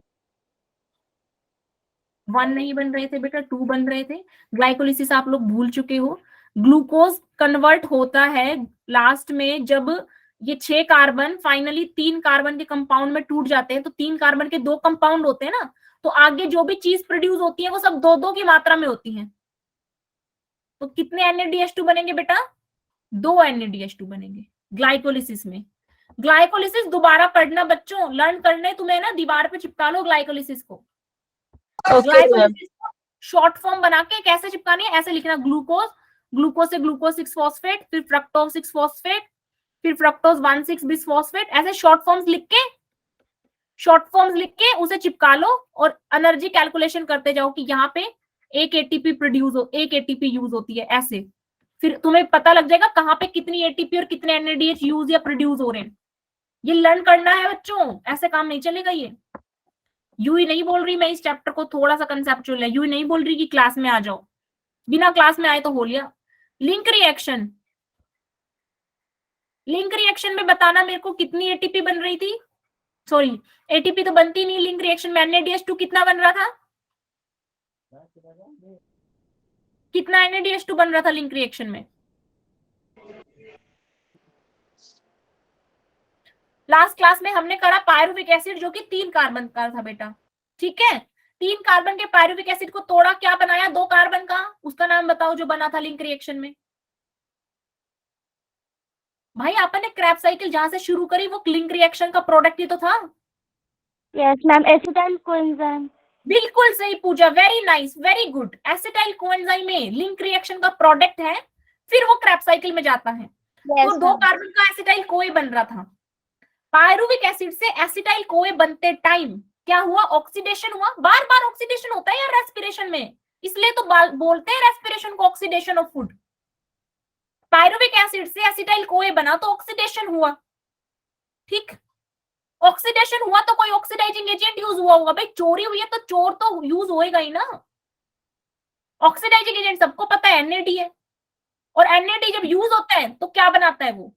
1 नहीं बन रहे थे बेटा, 2 बन रहे थे। ग्लाइकोलिसिस आप लोग भूल चुके हो। ग्लूकोज कन्वर्ट होता है लास्ट में जब ये 6 कार्बन फाइनली 3 कार्बन के कंपाउंड में टूट जाते हैं। तो 3 कार्बन के 2 कंपाउंड होते हैं ना, तो आगे जो भी चीज प्रोड्यूस होती है वो सब 2-2 की मात्रा में होती है। तो कितने NADH2 बनेंगे बेटा? 2 NADH2 बनेंगे ग्लाइकोलिसिस में। ग्लाइकोलिसिस दोबारा पढ़ना बच्चों, लर्न करने तुम्हें ना, दीवार पे चिपका लो ग्लाइकोलिसिस को। ग्लाइकोलिसिस शॉर्ट फॉर्म बना के कैसे चिपकानी है? ऐसे लिखना, ग्लूकोज, ग्लूकोज से ग्लूकोज 6 फॉस्फेट, फिर फ्रक्टोज 6 फॉस्फेट, फिर फ्रक्टोज 1,6 बिस फॉस्फेट। ऐसे शॉर्ट फॉर्म्स लिख के उसे चिपका लो और एनर्जी कैलकुलेशन करते जाओ कि यहाँ पे एक एटीपी यूज होती है। ऐसे फिर तुम्हें पता लग जाएगा कहाँ पे कितनी एटीपी और कितने NADH यूज या प्रोड्यूस हो रहे हैं। ये लर्न करना है बच्चों, ऐसे काम नहीं चलेगा। ये यू ही नहीं बोल रही मैं, इस चैप्टर को थोड़ा सा कंसेप्चुअल है। यू ही नहीं बोल रही कि क्लास में आ जाओ, बिना क्लास में आए तो हो लिया। लिंक रिएक्शन, लिंक रिएक्शन में बताना मेरे को कितनी एटीपी बन रही थी? सॉरी, एटीपी तो बनती नहीं लिंक रिएक्शन में। NADH2 कितना बन रहा था? कितना NADH2 बन रहा था लिंक रिएक्शन में? लास्ट क्लास में हमने करा पायरुविक एसिड, जो कि 3 कार्बन का था बेटा। ठीक है, 3 कार्बन के पायरुविक एसिड को तोड़ा, क्या बनाया? 2 कार्बन का। उसका नाम बताओ जो बना था लिंक रिएक्शन में। भाई आपने क्रैब साइकिल जहां से शुरू करी वो लिंक रिएक्शन का प्रोडक्ट ही तो था। Yes ma'am, acetyl coenzyme. बिल्कुल सही Pooja, very nice, very good. Acetyl coenzyme में लिंक रिएक्शन का प्रोडक्ट है, फिर वो क्रैब साइकिल में जाता है। तो 2 कार्बन का एसिटाइल कोए बन रहा था। पायरुविक एसिड से एसिटाइल कोए बनते टाइम क्या हुआ? ऑक्सीडेशन हुआ। बार बार ऑक्सीडेशन होता है यार रेस्पिरेशन में, इसलिए तो बोलते हैं रेस्पिरेशन को oxidation of food. Pyruvic acid से एसिटाइल कोए बना तो ऑक्सीडेशन हुआ। ठीक, ऑक्सीडेशन हुआ तो कोई ऑक्सीडाइजिंग एजेंट यूज हुआ होगा। भाई चोरी हुई है तो चोर तो यूज होएगा ही ना। ऑक्सीडाइजिंग एजेंट सबको पता है NAD है, और NAD जब यूज होता है तो क्या बनाता है? वो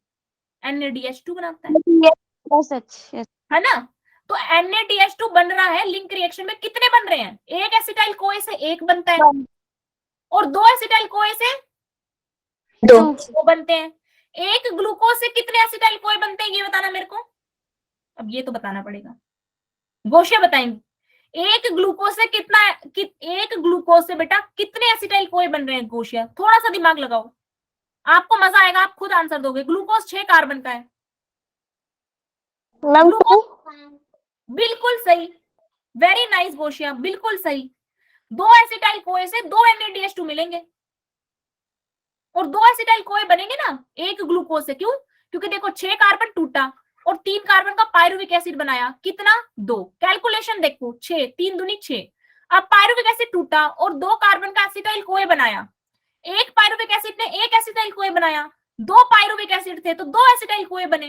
NADH2 बनाता है, है ना? तो NADH2 बन रहा है लिंक रिएक्शन में। कितने बन रहे हैं? एक एसिटाइल कोए से एक बनता है, और 2 एसिटाइल कोए से 2 बनते हैं। एक ग्लूकोज से कितने एसिटाइल कोए बनते हैं ये बताना मेरे को। अब ये तो बताना पड़ेगा, गोशिया बताएंगे। एक ग्लूकोज से एक ग्लूकोज से बेटा कितने एसिटाइल कोए बन रहे हैं? गोशिया थोड़ा सा दिमाग लगाओ, आपको मजा आएगा, आप खुद आंसर दोगे। ग्लूकोज 6 कार्बन का है। बिल्कुल सही, वेरी नाइस गोशिया, बिल्कुल सही। 2 एसिटाइल कोए से 2 NADH2 मिलेंगे, और 2 एसिटाइल कोए बनेंगे ना एक ग्लूकोज से। क्यों? क्योंकि देखो 6 कार्बन टूटा और 3 कार्बन का पायरुविक एसिड बनाया। कितना? 2। कैलकुलेशन देखो, 6 3 दूनी 6। अब पायरुविक एसिड टूटा और 2 कार्बन का एसिटाइल कोए बनाया। एक पायरुविक एसिड ने एक एसिटाइल कोए बनाया, 2 पायरुविक एसिड थे तो 2 एसिटाइल कोए बने।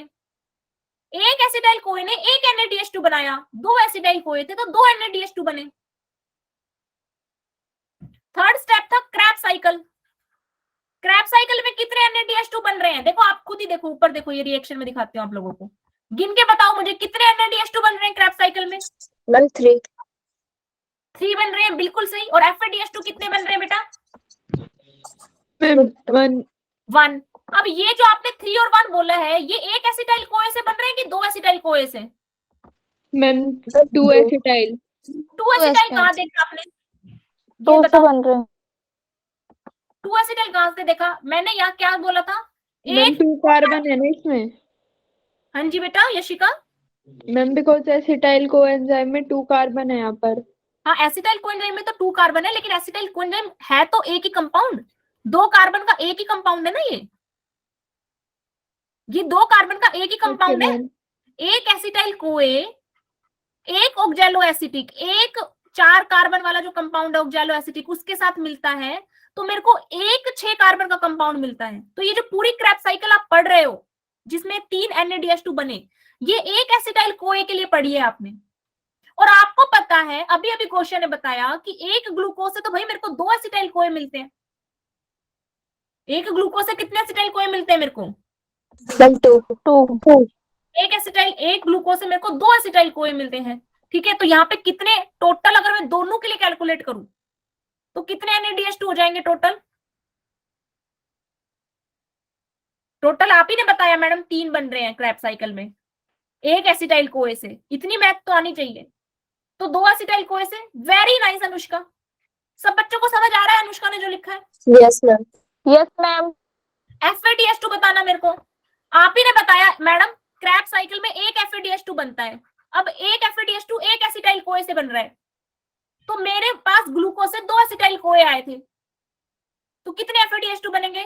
एक एसिटाइल कोए ने एक NaDH2 बनाया, 2 एसिटाइल कोए थे तो 2 NaDH2 बने। थर्ड स्टेप था क्रैब साइकिल। क्रैब साइकिल में कितने NaDH2 बन रहे हैं? देखो आप खुद ही देखो, ऊपर देखो, ये रिएक्शन में दिखाती हूँ आप लोगों को। गिन के बताओ मुझे कितने NaDH2 बन रहे हैं क्रैब साइकिल में? मैम 3 3 बन रहे हैं, बिल्कुल सही। और FADH2 कितने बन रहे हैं बेटा? मैम 1। अब ये जो आपने 3 और 1 बोला है, ये एक एसिटाइल कोए से बन रहे हैं कि 2 एसिटाइल कोए से? मैम 2 एसिटाइल 2 एसिटाइल कहाँ देखा आपने? ये 2 से बताओ, बन रहे हैं। 2 एसिटाइल कहाँ से देखा? मैंने यहाँ क्या बोला था? मैम 2 कार्बन है ना इसमें। हाँ जी बेटा Yashika. Ma'am because acetyl coenzyme में 2 कार्बन है यहाँ पर। हाँ, एसिटाइल कोएंजाइम में तो 2 कार्बन है, लेकिन एसिटाइल कोएंजाइम है तो एक ही कंपाउंड, 2 कार्बन का एक ही कंपाउंड है ना। ये 2 कार्बन का एक ही कंपाउंड है। एक एसिटाइल कोए, एक ऑक्सैलो एसिटिक, एक 4 कार्बन वाला जो कंपाउंड है ऑक्सैलो एसिटिक, उसके साथ मिलता है तो मेरे को एक 6 कार्बन का कंपाउंड मिलता है। तो ये जो पूरी क्रैब साइकिल आप पढ़ रहे हो जिसमें 3 NaDH2 बने, ये एक एसिटाइल कोए के लिए पढ़ी है आपने। और आपको पता है, अभी अभी क्वेश्चन ने बताया कि एक ग्लूकोज से तो भाई मेरे को 2 एसिटाइल कोए मिलते हैं। एक ग्लूकोज से कितने एसिटाइल कोए मिलते हैं मेरे को? मैम 2 एक एसिटाइल, एक ग्लूकोज से मेरे को 2 एसिटाइल कोए मिलते हैं। ठीक है, तो यहाँ पे कितने टोटल, अगर मैं दोनों के लिए कैलकुलेट करूं तो कितने NaDH2 हो जाएंगे टोटल? टोटल आप ही ने बताया मैडम 3 बन रहे हैं क्रैब साइकिल में एक एसिटाइल कोए से। इतनी मैथ तो आनी चाहिए। तो 2 एसिटाइल कोए से। Very nice Anushka. सब बच्चों को समझ आ रहा है अनुष्का ने जो लिखा है? Yes ma'am. Yes ma'am. FADH2 बताना मेरे को। आप ही ने बताया मैडम क्रैब साइकिल में एक FADH2 बनता है। अब एक FADH2 एक एसिटाइल कोए से बन रहा है, तो मेरे पास ग्लूकोज से 2 एसिटाइल कोए आए थे, तो कितने FADH2 बनेंगे?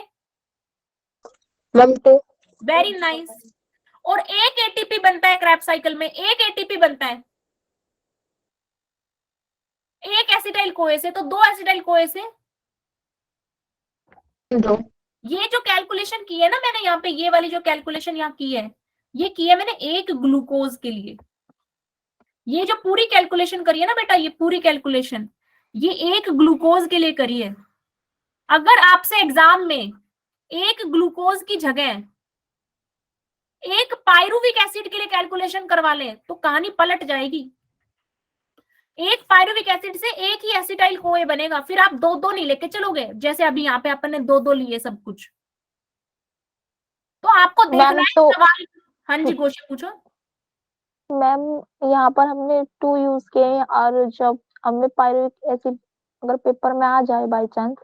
Ma'am 2 very nice. और एक ATP बनता है क्रैब साइकिल में, एक ATP बनता है एक एसिटाइल कोए से, तो 2 एसिटाइल कोए से 2 ये जो कैलकुलेशन की है ना मैंने यहाँ पे, ये वाली जो कैलकुलेशन यहाँ की है, ये की है मैंने एक ग्लूकोज के लिए। ये जो पूरी कैलकुलेशन करी है ना बेटा, ये पूरी कैलकुलेशन ये एक ग्लूकोज के लिए करी है। अगर आपसे एग्जाम में एक ग्लूकोज की जगह एक पायरुविक एसिड के लिए कैलकुलेशन करवा ले तो कहानी पलट जाएगी। एक पायरुविक एसिड से एक ही एसिटाइल कोए बनेगा, फिर आप 2-2 नहीं लेके चलोगे, जैसे अभी यहाँ पे अपन ने 2-2 लिए सब कुछ। तो आपको देखना है सवाल। हाँ जी गोशा पूछो। मैम यहाँ पर हमने 2 यूज किए हैं, और जब हमें पायरुविक एसिड अगर पेपर में आ जाए बाय चांस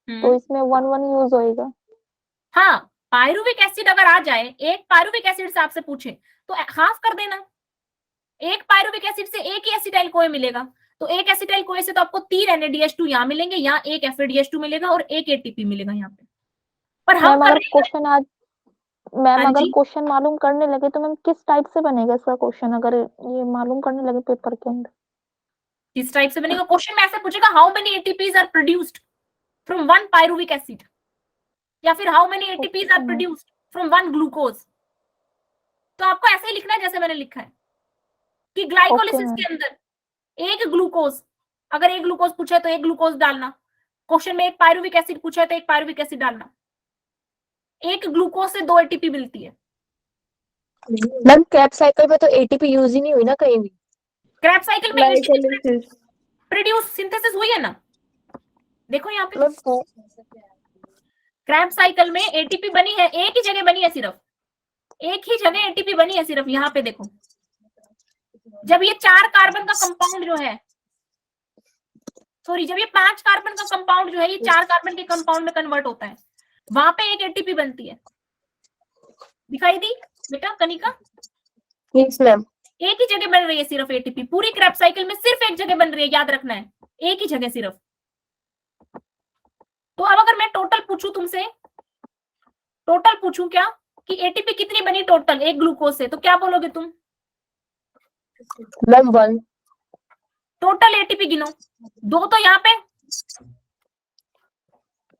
तो इसमें 1-1 यूज होएगा। हाँ, पायरुविक एसिड अगर आ जाए, एक पायरुविक एसिड से आपसे पूछे तो हाफ कर देना। एक पायरुविक एसिड से एक ही एसिटाइल कोए मिलेगा, तो एक एसिटाइल कोए से तो आपको 3 NaDH2 यहाँ मिलेंगे, यहाँ एक FADH2 मिलेगा और एक ATP मिलेगा यहाँ पे। पर हम मैम अगर क्वेश्चन आज मैम हाँ अगर जी। क्वेश्चन मालूम करने लगे तो मैम किस टाइप से बनेगा इसका क्वेश्चन, अगर ये मालूम करने लगे पेपर के अंदर? किस टाइप से बनेगा क्वेश्चन में? ऐसे पूछेगा how many ATPs are produced from 1 pyruvic acid, या फिर how many ATPs are produced from 1 glucose. तो आपको ऐसे ही लिखना है जैसे मैंने लिखा है कि ग्लाइकोलिसिस के अंदर एक ग्लूकोज, अगर एक ग्लूकोज पूछा है तो एक ग्लूकोज डालना, क्वेश्चन में एक पायरुविक एसिड पूछा है तो एक पायरुविक एसिड डालना। एक ग्लूकोज से 2 ATP मिलती है। मैम क्रैब साइकिल में तो ATP यूज ही नहीं हुई ना कहीं भी। क्रैब साइकिल में ग्लाइकोलिसिस प्रोड्यूस सिंथेसिस हुई है ना, देखो यहाँ पे मैम क्रैब साइकिल में ATP बनी है, एक ही जगह बनी है, सिर्फ एक ही जगह ATP बनी है सिर्फ। यहाँ पे देखो, जब ये 4 कार्बन का कंपाउंड जो है, सॉरी जब ये 5 कार्बन का कंपाउंड जो है ये 4 कार्बन के कंपाउंड में कन्वर्ट होता है, वहां पे एक ATP बनती है। दिखाई दी बेटा कनिका? Yes ma'am. एक ही जगह बन रही है सिर्फ ATP, पूरी क्रैब साइकिल में सिर्फ एक जगह बन रही है, याद रखना है, एक ही जगह सिर्फ। तो अब अगर मैं टोटल पूछूं तुमसे, टोटल पूछूं क्या कि ATP कितनी बनी टोटल एक ग्लूकोज से, तो क्या बोलोगे तुम? मैम 1 टोटल ATP गिनो, 2 तो यहाँ पे,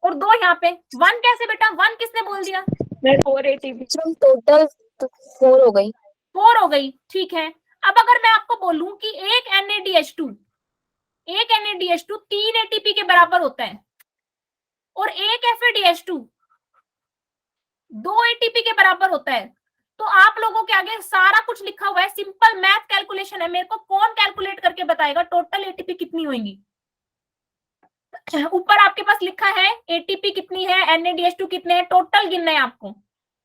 और 2 यहाँ पे। 1 कैसे बेटा, 1 किसने बोल दिया? 4 ATP। टोटल 4 हो गई। 4 हो गई, ठीक है। अब अगर मैं आपको बोलूं कि एक NADH2 3 ATP के बराबर होता है और एक FADH2 2 ATP के बराबर होता है, तो आप लोगों के आगे सारा कुछ लिखा हुआ है, सिंपल मैथ कैलकुलेशन है। मेरे को कौन कैलकुलेट करके बताएगा टोटल ATP कितनी होंगी? ऊपर आपके पास लिखा है ATP कितनी है, NADH2 कितने हैं, टोटल गिनना है आपको।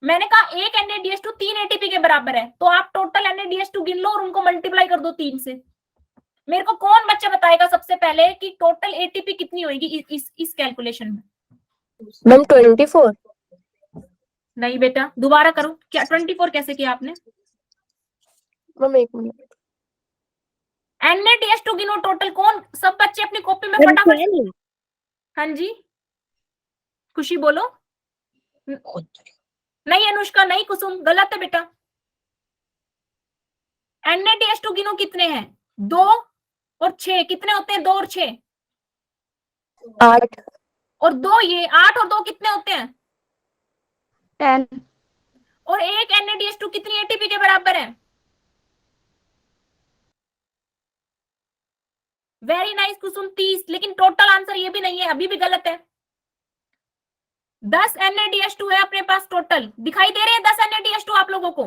मैंने कहा एक NADH2 3 ATP के बराबर है, तो आप टोटल NADH2 गिन लो और उनको मल्टीप्लाई कर दो 3 से। मेरे को कौन बच्चा बताएगा सबसे पहले कि टोटल ATP कितनी होगी इस कैलकुलेशन में? मैम 24। नहीं बेटा, दोबारा करो। क्या 24 कैसे किया आपने? Ma'am 1 minute. NADH2 गिनो टोटल। कौन, सब बच्चे अपनी कॉपी में मैम फटाफट। 12। हाँ जी, खुशी बोलो। नहीं अनुष्का, नहीं कुसुम, गलत है बेटा। NADH2 गिनो कितने हैं? 2 और 6 कितने होते हैं? 2 और 6 8। और 2 ये 8 और 2 कितने होते हैं? 10। और एक NADH2 कितनी ATP के बराबर है? वेरी नाइस कुसुम, 30। लेकिन टोटल आंसर ये भी नहीं है, अभी भी गलत है। 10 NADH2 है अपने पास टोटल। दिखाई दे रहे हैं 10 NADH2 आप लोगों को?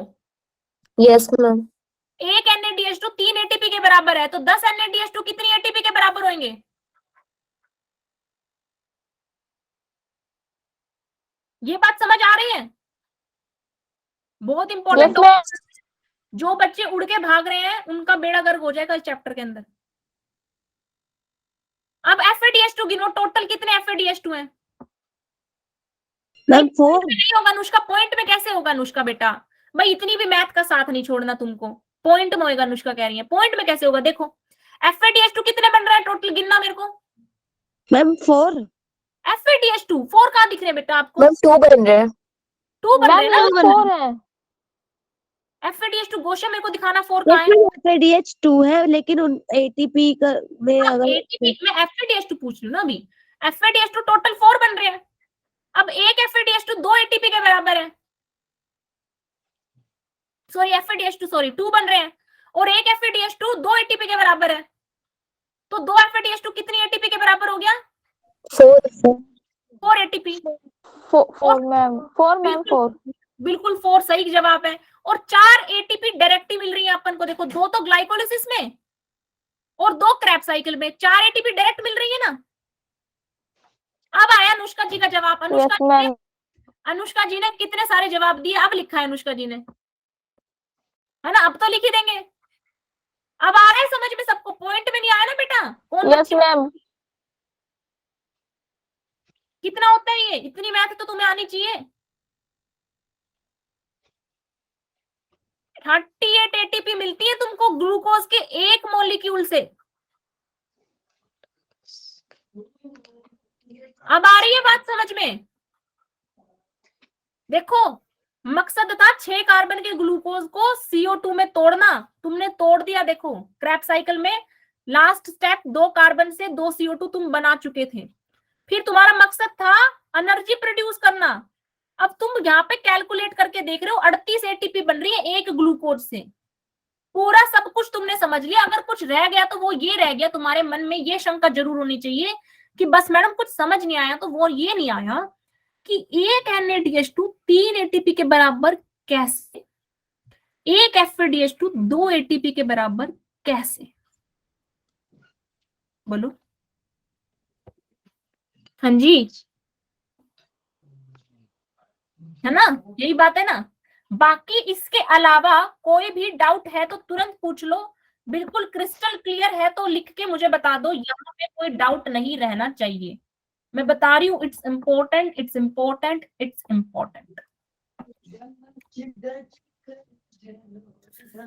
Yes ma'am. एक NADH2 3 ATP के बराबर है, तो 10 NADH2 कितनी ATP के बराबर होंगे? ये बात समझ आ रही है? बहुत इंपॉर्टेंट। जो बच्चे उड़ के भाग रहे हैं उनका बेड़ा गर्क हो जाएगा इस चैप्टर के अंदर। अब FADH2 गिनो, टोटल कितने FADH2 हैं? मैम 4। नहीं होगा अनुष्का, पॉइंट में कैसे होगा अनुष्का बेटा? भाई इतनी भी मैथ का साथ नहीं छोड़ना तुमको। पॉइंट में होगा, अनुष्का कह रही है, पॉइंट में कैसे होगा? देखो FADH2 कितने बन रहा है टोटल, गिनना मेरे को। मैम 4। FADH2 4 कहां दिख रहे हैं बेटा आपको? मैम 2 बन रहे हैं। 2 बन रहे हैं ना? 4 है। FADH2 गोशा मेरे को दिखाना 4 कहां है? FADH2 है, लेकिन उन ATP का में अगर ATP में FADH2 पूछ लूं ना अभी। FADH2 टोटल 4 बन रहे हैं। अब एक FADH2 2 ATP के बराबर है। सॉरी FADH2 सॉरी 2 बन रहे हैं और एक FADH2 2 ATP के बराबर है, तो 2 FADH2 कितनी ATP के बराबर हो गया? 4 ATP। 4 मैम 4। बिल्कुल 4 सही जवाब है। और 4 ATP डायरेक्ट मिल रही है अपन को। देखो 2 तो ग्लाइकोलिसिस में और 2 क्रैब साइकिल में, 4 ATP डायरेक्ट मिल रही है ना। अब आया अनुष्का जी का जवाब। अनुष्का जी ने कितने सारे जवाब दिए, अब लिखा है अनुष्का जी ने, है ना? अब तो लिख ही देंगे। अब आ रहा है समझ में सबको? पॉइंट में नहीं आया ना बेटा? कौन यस मैम। कितना होता है ये? इतनी मैथ तो तुम्हें आनी चाहिए। 38 ATP मिलती है तुमको ग्लूकोज के एक मॉलिक्यूल से। अब आ रही है बात समझ में? देखो मकसद था 6 कार्बन के ग्लूकोज को CO2 में तोड़ना, तुमने तोड़ दिया। देखो क्रैब साइकिल में लास्ट स्टेप 2 कार्बन से 2 CO2 तुम बना चुके थे। फिर तुम्हारा मकसद था एनर्जी प्रोड्यूस करना। अब तुम यहाँ पे कैलकुलेट करके देख रहे हो 38 ATP बन रही है एक ग्लूकोज से। पूरा सब कुछ तुमने समझ लिया। अगर कुछ रह गया तो वो ये रह गया, तुम्हारे मन में ये शंका जरूर होनी चाहिए कि बस मैडम कुछ समझ नहीं आया, तो वो ये नहीं आया कि एक NADH2 3 ATP के बराबर कैसे, एक FADH2 2 ATP के बराबर कैसे? बोलो। हाँ जी, है ना? यही बात है ना? बाकी इसके अलावा कोई भी डाउट है तो तुरंत पूछ लो। बिल्कुल क्रिस्टल क्लियर है तो लिख के मुझे बता दो, यहाँ पे कोई डाउट नहीं रहना चाहिए। मैं बता रही हूँ, it's important, it's important, it's important.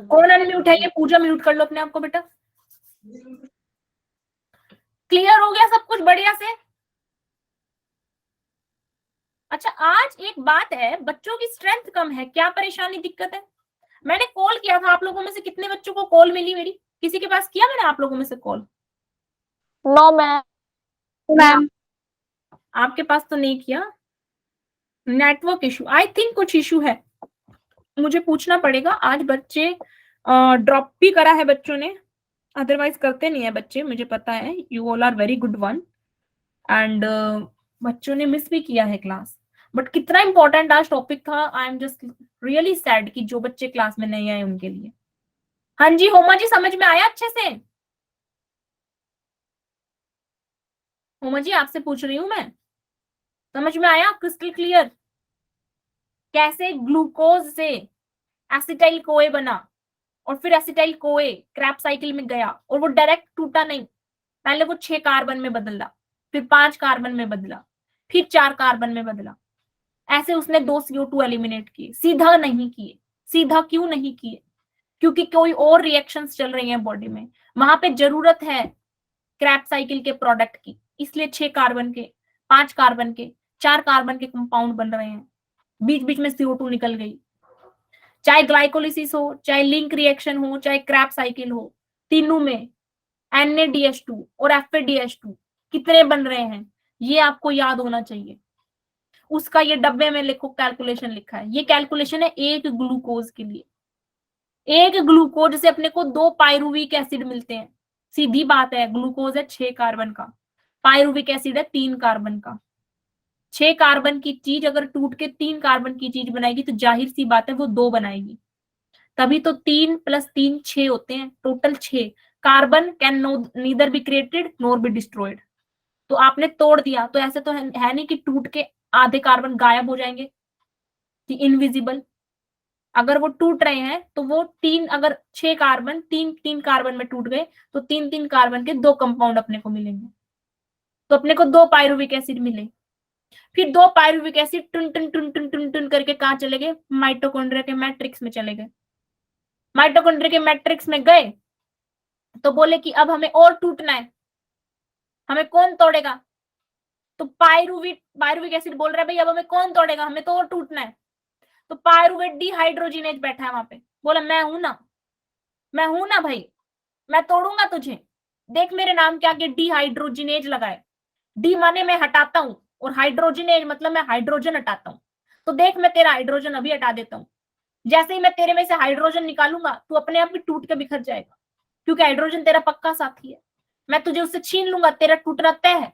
कौन अनम्यूट है? ये पूजा म्यूट कर लो अपने आप को बेटा। क्लियर हो गया सब कुछ बढ़िया से? अच्छा आज एक बात है, बच्चों की स्ट्रेंथ कम है, क्या परेशानी दिक्कत है? मैंने कॉल किया था, आप लोगों में से कितने बच्चों को कॉल मिली मेरी? किसी के पास किया मैंने आप लोगों में से कॉल? No ma'am. आपके पास तो नहीं किया, नेटवर्क इशू आई थिंक, कुछ इशू है, मुझे पूछना पड़ेगा। आज बच्चे ड्रॉप भी करा है बच्चों ने, अदरवाइज करते नहीं है बच्चे, मुझे पता है, you all are very good one, and बच्चों ने मिस भी किया है क्लास। बट कितना इंपॉर्टेंट आज टॉपिक था, I am just really sad कि जो बच्चे क्लास में नहीं आए उनके लिए। हाँ जी होमा जी, समझ में आया अच्छे से? होमा जी आपसे पूछ रही हूं मैं, समझ में आया क्रिस्टल क्लियर? कैसे ग्लूकोज से एसिटाइल कोए बना, और फिर एसिटाइल कोए क्रैप साइकिल में गया, और वो डायरेक्ट टूटा नहीं, पहले वो 6 कार्बन में बदला, फिर 5 कार्बन में बदला, फिर 4 कार्बन में बदला, ऐसे उसने 2 CO2 एलिमिनेट किए। सीधा नहीं किए। सीधा क्यों नहीं किए? क्योंकि कोई और रिएक्शंस चल रही हैं बॉडी में, वहां पे जरूरत है क्रैप साइकिल के प्रोडक्ट की, इसलिए 6 कार्बन के, 5 कार्बन के, 4 कार्बन के कंपाउंड बन रहे हैं, बीच बीच में CO2 निकल गई। चाहे ग्लाइकोलिसिस हो, चाहे लिंक रिएक्शन हो, चाहे क्रैप साइकिल हो, तीनों में NaDH2 और FADH2 कितने बन रहे हैं ये आपको याद होना चाहिए। उसका ये डब्बे में लिखो, कैलकुलेशन लिखा है, ये कैलकुलेशन है एक ग्लूकोज के लिए। एक ग्लूकोज से अपने को 2 पायरुविक एसिड मिलते हैं, सीधी बात है। ग्लूकोज है 6 कार्बन का, पायरुविक एसिड है 3 कार्बन का। 6 कार्बन की चीज अगर टूट के 3 कार्बन की चीज बनाएगी तो जाहिर सी बात है वो 2 बनाएगी, तभी तो 3 + 3 6 होते हैं, total 6। Carbon can neither be created nor be destroyed. तो आपने तोड़ दिया, तो ऐसे तो है नहीं कि टूट के आधे कार्बन गायब हो जाएंगे, कि इनविजिबल। अगर वो टूट रहे हैं तो वो 3, अगर 6 कार्बन 3 कार्बन में टूट गए तो 3 कार्बन के 2 कंपाउंड अपने को मिलेंगे। तो अपने को 2 पायरुविक एसिड मिले, फिर 2 पायरुविक एसिड टुन टुन टुन टुन टुन टुन करके कहां चले गए? माइटोकॉन्ड्रिया के मैट्रिक्स में चले गए। माइटोकॉन्ड्रिया के मैट्रिक्स में गए तो बोले कि अब हमें और टूटना है, हमें कौन तोड़ेगा? तो पायरुविक एसिड बोल रहा है भाई अब हमें कौन तोड़ेगा, हमें तो और टूटना है। तो पायरुवेट डिहाइड्रोजिनेज बैठा है वहां पे, बोला मैं हूं ना, मैं हूं ना भाई, मैं तोड़ूंगा तुझे। देख मेरे नाम के आगे डिहाइड्रोजिनेज लगाए, डी माने मैं हटाता हूं, और हाइड्रोजिनेज मतलब मैं हाइड्रोजन हटाता हूं। तो देख मैं तेरा हाइड्रोजन अभी हटा देता हूं, जैसे ही मैं तेरे में से हाइड्रोजन निकालूंगा तू अपने आप ही टूट के बिखर जाएगा, क्योंकि हाइड्रोजन तेरा पक्का साथी है। मैं तुझे उससे छीन लूंगा, तेरा टूटना तय है।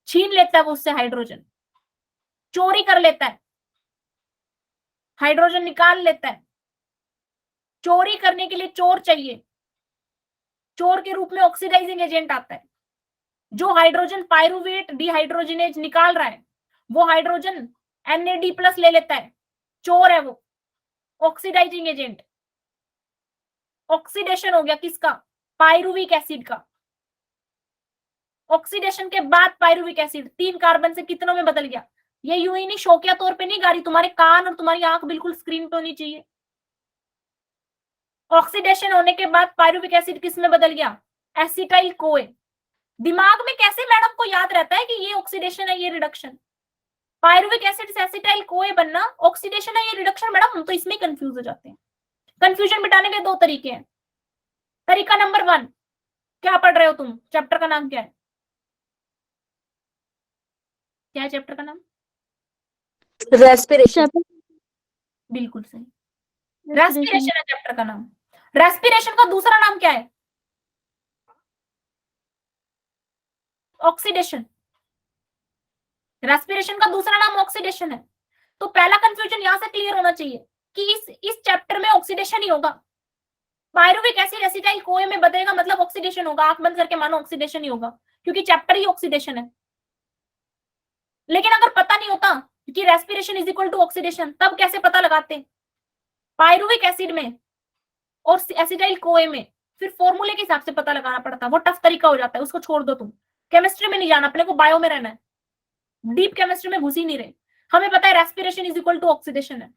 छीन लेता है वो उससे हाइड्रोजन, चोरी कर लेता है, हाइड्रोजन निकाल लेता है। चोरी करने के लिए चोर चाहिए, चोर के रूप में ऑक्सीडाइजिंग एजेंट आता है। जो हाइड्रोजन पायरुवेट डिहाइड्रोजिनेज निकाल रहा है वो हाइड्रोजन NAD+ ले लेता है, चोर है वो, ऑक्सीडाइजिंग एजेंट। ऑक्सीडेशन हो गया किसका? पायरुविक एसिड का। ऑक्सीडेशन के बाद पायरुविक एसिड 3 कार्बन से कितनों में बदल गया? ये यूं ही नहीं शौकिया तौर पे नहीं गा रही, तुम्हारे कान और तुम्हारी आंख बिल्कुल स्क्रीन पे होनी चाहिए। ऑक्सीडेशन होने के बाद पायरुविक एसिड किस में बदल गया? Acetyl CoA. दिमाग में कैसे मैडम को याद रहता है कि ये ऑक्सीडेशन है ये रिडक्शन? पायरुविक एसिड से एसिटाइल कोए बनना ऑक्सीडेशन है ये रिडक्शन? मैडम हम तो इसमें कंफ्यूज हो जाते हैं। कंफ्यूजन मिटाने के 2 तरीके हैं। तरीका नंबर 1, क्या पढ़ रहे हो तुम? चैप्टर का नाम क्या है? क्या है चैप्टर का नाम? रेस्पिरेशन। बिल्कुल सही, रेस्पिरेशन है चैप्टर का नाम। रेस्पिरेशन का दूसरा नाम क्या है? ऑक्सीडेशन। रेस्पिरेशन का दूसरा नाम ऑक्सीडेशन है। तो पहला कंफ्यूजन यहां से क्लियर होना चाहिए कि इस चैप्टर में ऑक्सीडेशन ही होगा। पायरुविक एसिड एसिटाइल कोए में बदलेगा मतलब ऑक्सीडेशन होगा। आंख बंद करके मानो ऑक्सीडेशन ही होगा, क्योंकि चैप्टर ही ऑक्सीडेशन है। लेकिन अगर पता नहीं होता कि respiration is equal to oxidation, तब कैसे पता लगाते? पायरुविक एसिड में और एसिटाइल कोए में फिर फॉर्मूले के हिसाब से पता लगाना पड़ता, वो टफ तरीका हो जाता है, उसको छोड़ दो तुम। केमिस्ट्री में नहीं जाना, अपने को बायो में रहना है, डीप केमिस्ट्री में घुस ही नहीं रहे। हमें पता है respiration is equal to oxidation है,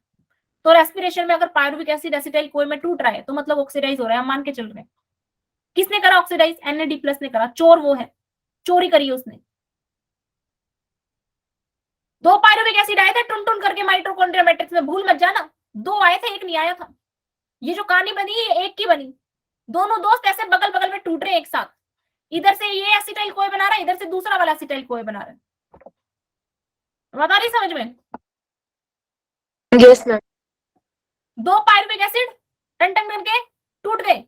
तो रेस्पिरेशन में अगर पायरुविक एसिड एसिटाइल कोए में टूट रहा है तो मतलब ऑक्सीडाइज हो रहा है, हम मान के चल रहे हैं। किसने करा ऑक्सीडाइज? NAD+ ने करा। चोर वो है, चोरी करी है उसने। 2 पायरुविक एसिड आए थे टुन टुन करके माइटोकॉन्ड्रिया मैट्रिक्स में, भूल मत जाना। 2 आए थे, 1 नहीं आया था। ये जो कहानी बनी है 1 की बनी। दोनों दोस्त ऐसे बगल बगल में टूट रहे एक साथ, इधर से ये एसिटाइल कोए बना रहा है, इधर से दूसरा वाला एसिटाइल कोए बना रहा है। बता रही समझ में? Yes ma'am. 2 पायरुविक एसिड टन टन करके टूट गए,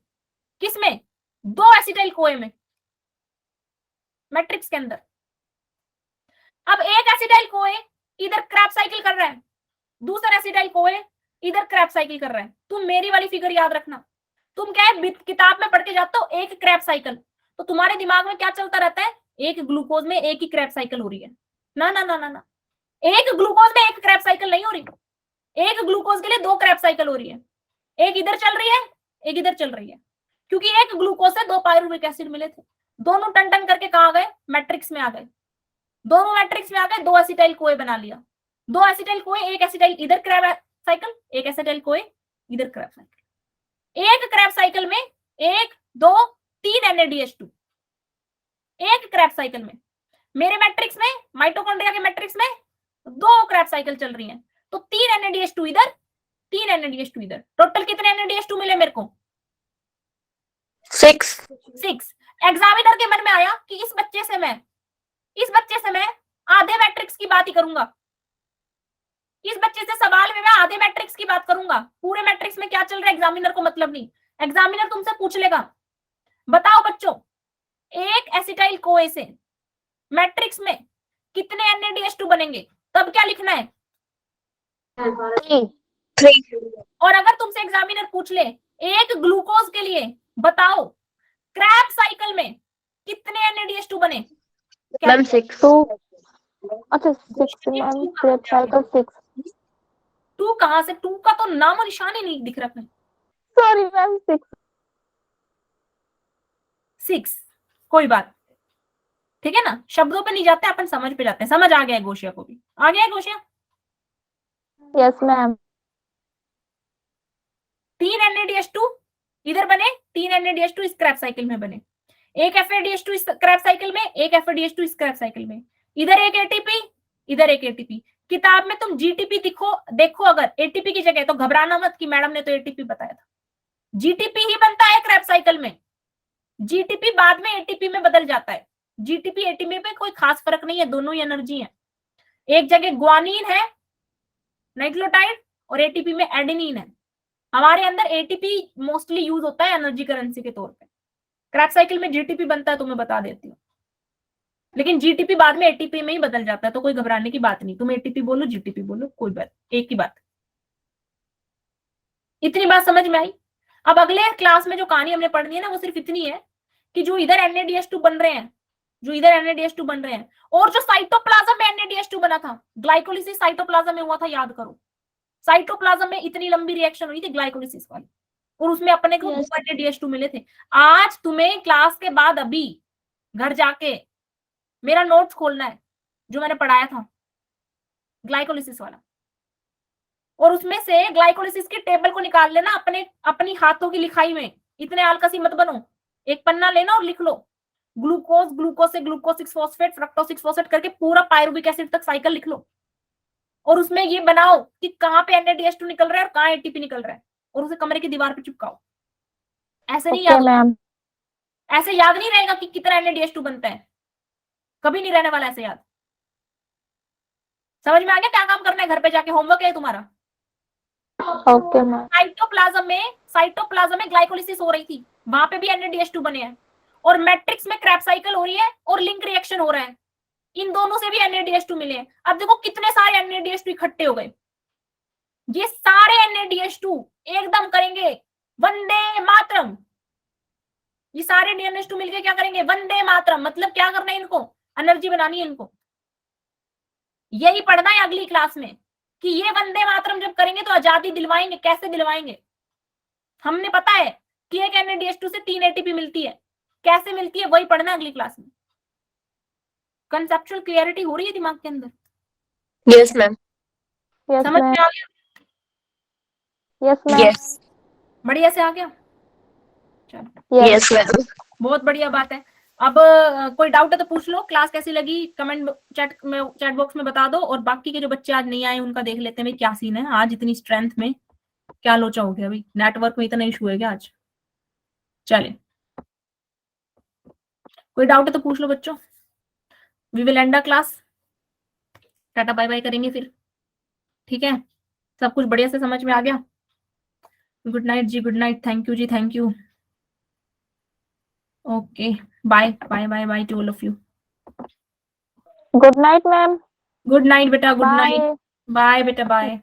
किसमें? 2 एसिटाइल कोए में, मैट्रिक्स के अंदर। अब एक एसिटाइल कोए इधर क्रैब्स साइकिल कर रहा है, दूसरा एसिटाइल कोए इधर क्रैब्स साइकिल कर रहा है। तुम मेरी वाली फिगर याद रखना, तुम क्या है किताब में पढ़ के जाते हो एक क्रैब्स साइकिल, तो तुम्हारे दिमाग में क्या चलता रहता है, एक ग्लूकोज में एक ही क्रैब्स साइकिल हो रही है। ना ना ना ना ना, एक ग्लूकोज में एक क्रैब्स साइकिल नहीं हो रही, एक ग्लूकोज के लिए 2 क्रैब्स साइकिल हो रही है। एक इधर चल रही है, एक इधर चल रही है, क्योंकि एक ग्लूकोज से 2 पायरुविक एसिड मिले थे, दोनों टन टन करके कहां आ गए? मैट्रिक्स में आ गए। दोनों मैट्रिक्स में आ गए, 2 एसिटाइल कोए बना लिया। 2 एसिटाइल कोए, एक एसिटाइल इधर क्रैब साइकिल, एक एसिटाइल कोए इधर क्रैब साइकिल। एक क्रैब साइकिल में 1 2 3 NADH2, एक क्रैब साइकिल में। मेरे मैट्रिक्स में, माइटोकॉन्ड्रिया के मैट्रिक्स में 2 क्रैब साइकिल चल रही हैं, तो 3 NADH2 इधर, 3 NADH2 इधर। टोटल कितने NADH2 मिले मेरे को? 6। 6। एग्जामिनर के मन में आया कि इस बच्चे से मैं आधे मैट्रिक्स की बात ही करूंगा, इस बच्चे से सवाल में मैं आधे मैट्रिक्स की बात करूंगा, पूरे मैट्रिक्स में क्या चल रहा है एग्जामिनर को मतलब नहीं। एग्जामिनर तुमसे पूछ लेगा, बताओ बच्चों एक एसिटाइल कोए से मैट्रिक्स में कितने NADH2 बनेंगे, तब क्या लिखना है? 3। और अगर तुमसे एग्जामिनर पूछ ले एक ग्लूकोज के लिए बताओ क्रैब साइकिल में कितने NADH2 बने, क्या? मैम 6। 2। अच्छा 6 मैम, क्रैब साइकिल 6। 2 कहां से? 2 का तो नाम और निशान ही नहीं दिख रहा है। Sorry ma'am 6। 6, कोई बात, ठीक है ना, शब्दों पे नहीं जाते अपन, समझ पे जाते हैं। समझ आ गया है गोशिया को भी? आ गया है गोशिया? Yes ma'am. 3 NADH2 इधर बने, 3 NADH2 इस क्रैब साइकिल में बने, एक FADH2 इस क्रैब साइकिल में, एक FADH2 इस क्रैब साइकिल में, इधर एक ATP, इधर एक ATP। किताब में तुम GTP देखो अगर ATP की जगह, तो घबराना मत कि मैडम ने तो ATP बताया था। GTP ही बनता है क्रैब साइकिल में, GTP बाद में ATP में बदल जाता है। GTP ATP में कोई खास फर्क नहीं है, दोनों ही एनर्जी है। एक जगह ग्वानिन है नाइट्रोटाइड और ATP में एडेनिन है। हमारे अंदर ATP मोस्टली यूज होता है एनर्जी करेंसी के तौर पे। क्रैब साइकिल में GTP बनता है, तो मैं बता देती हूँ, लेकिन GTP बाद में ATP में ही बदल जाता है, तो कोई घबराने की बात नहीं। तुम ATP बोलो GTP बोलो, कोई बात, एक ही बात। इतनी बात समझ में आई? अब अगले क्लास में जो कहानी हमने पढ़नी है ना, वो सिर्फ इतनी है कि जो इधर NADH2 बन रहे हैं, जो इधर NADH2 बन रहे हैं, और जो साइटोप्लाज्म में NADH2 बना था, ग्लाइकोलिसिस साइटोप्लाज्म में हुआ था, याद करो। साइटोप्लाज्म में इतनी लंबी रिएक्शन हुई थी ग्लाइकोलिसिस वाली, और उसमें अपने को 2 NADH2 मिले थे। आज तुम्हें क्लास के बाद अभी घर जाके मेरा नोट्स खोलना है जो मैंने पढ़ाया था ग्लाइकोलिसिस वाला, और उसमें से ग्लाइकोलिसिस की टेबल को निकाल लेना अपनी हाथों की लिखाई में। इतने आलकसी मत बनो, एक पन्ना लेना और लिख लो ग्लूकोज से ग्लूकोज 6 फॉस्फेट, फ्रक्टोज 6 फॉस्फेट करके पूरा पायरुविक एसिड तक साइकिल लिख लो, और उसमें ये बनाओ कि कहां पे NADH2 निकल रहा है और कहां ATP निकल रहा है, और उसे कमरे की दीवार पे चिपकाओ। ऐसे नहीं याद, मैम। ऐसे याद नहीं रहेगा कि कितना NADH2 बनता है, कभी नहीं रहने वाला ऐसे याद। समझ में आ गया क्या काम करना है? घर पे जाके होमवर्क है तुम्हारा। Okay ma'am. साइटोप्लाज्म में ग्लाइकोलिसिस हो रही थी, वहां पे भी NADH2 बने हैं, और मैट्रिक्स में क्रैब साइकिल हो रही है और लिंक रिएक्शन हो रहा है, इन दोनों से भी NADH2 मिले हैं। अब देखो कितने सारे NADH2 इकट्ठे हो गए, ये सारे NADH2 एकदम करेंगे वंदे मातरम। ये सारे NADH2 मिलकर क्या करेंगे? वंदे मातरम। मतलब क्या करना है इनको? एनर्जी बनानी है इनको। यही पढ़ना है अगली क्लास में कि ये वंदे मातरम जब करेंगे तो आजादी दिलवाएंगे। कैसे दिलवाएंगे? हमने पता है कि एक NADH2 से 3 ATP मिलती है, कैसे मिलती है वही पढ़ना अगली क्लास में। कंसेप्चुअल क्लियरिटी हो रही है दिमाग के अंदर? Yes ma'am. समझ में आ गया? Yes ma'am. यस। बढ़िया से आ गया? चलो यस मैम। बहुत बढ़िया बात है। अब कोई डाउट है तो पूछ लो। क्लास कैसी लगी कमेंट चैट बॉक्स में बता दो, और बाकी के जो बच्चे आज नहीं आए उनका देख लेते हैं क्या सीन है आज, इतनी स्ट्रेंथ में क्या लोचा हो गया? अभी नेटवर्क में इतना इशू है क्या आज? चलिए कोई डाउट है तो पूछ लो बच्चों। We will end the class. Tata bye bye करेंगे फिर, ठीक है? सब कुछ बढ़िया से समझ में आ गया? गुड नाइट जी, गुड नाइट, थैंक यू जी, thank you. Okay, bye bye bye bye to all of you. Good night ma'am. Good night बेटा, गुड नाइट, बाय। बाय बेटा, बाय।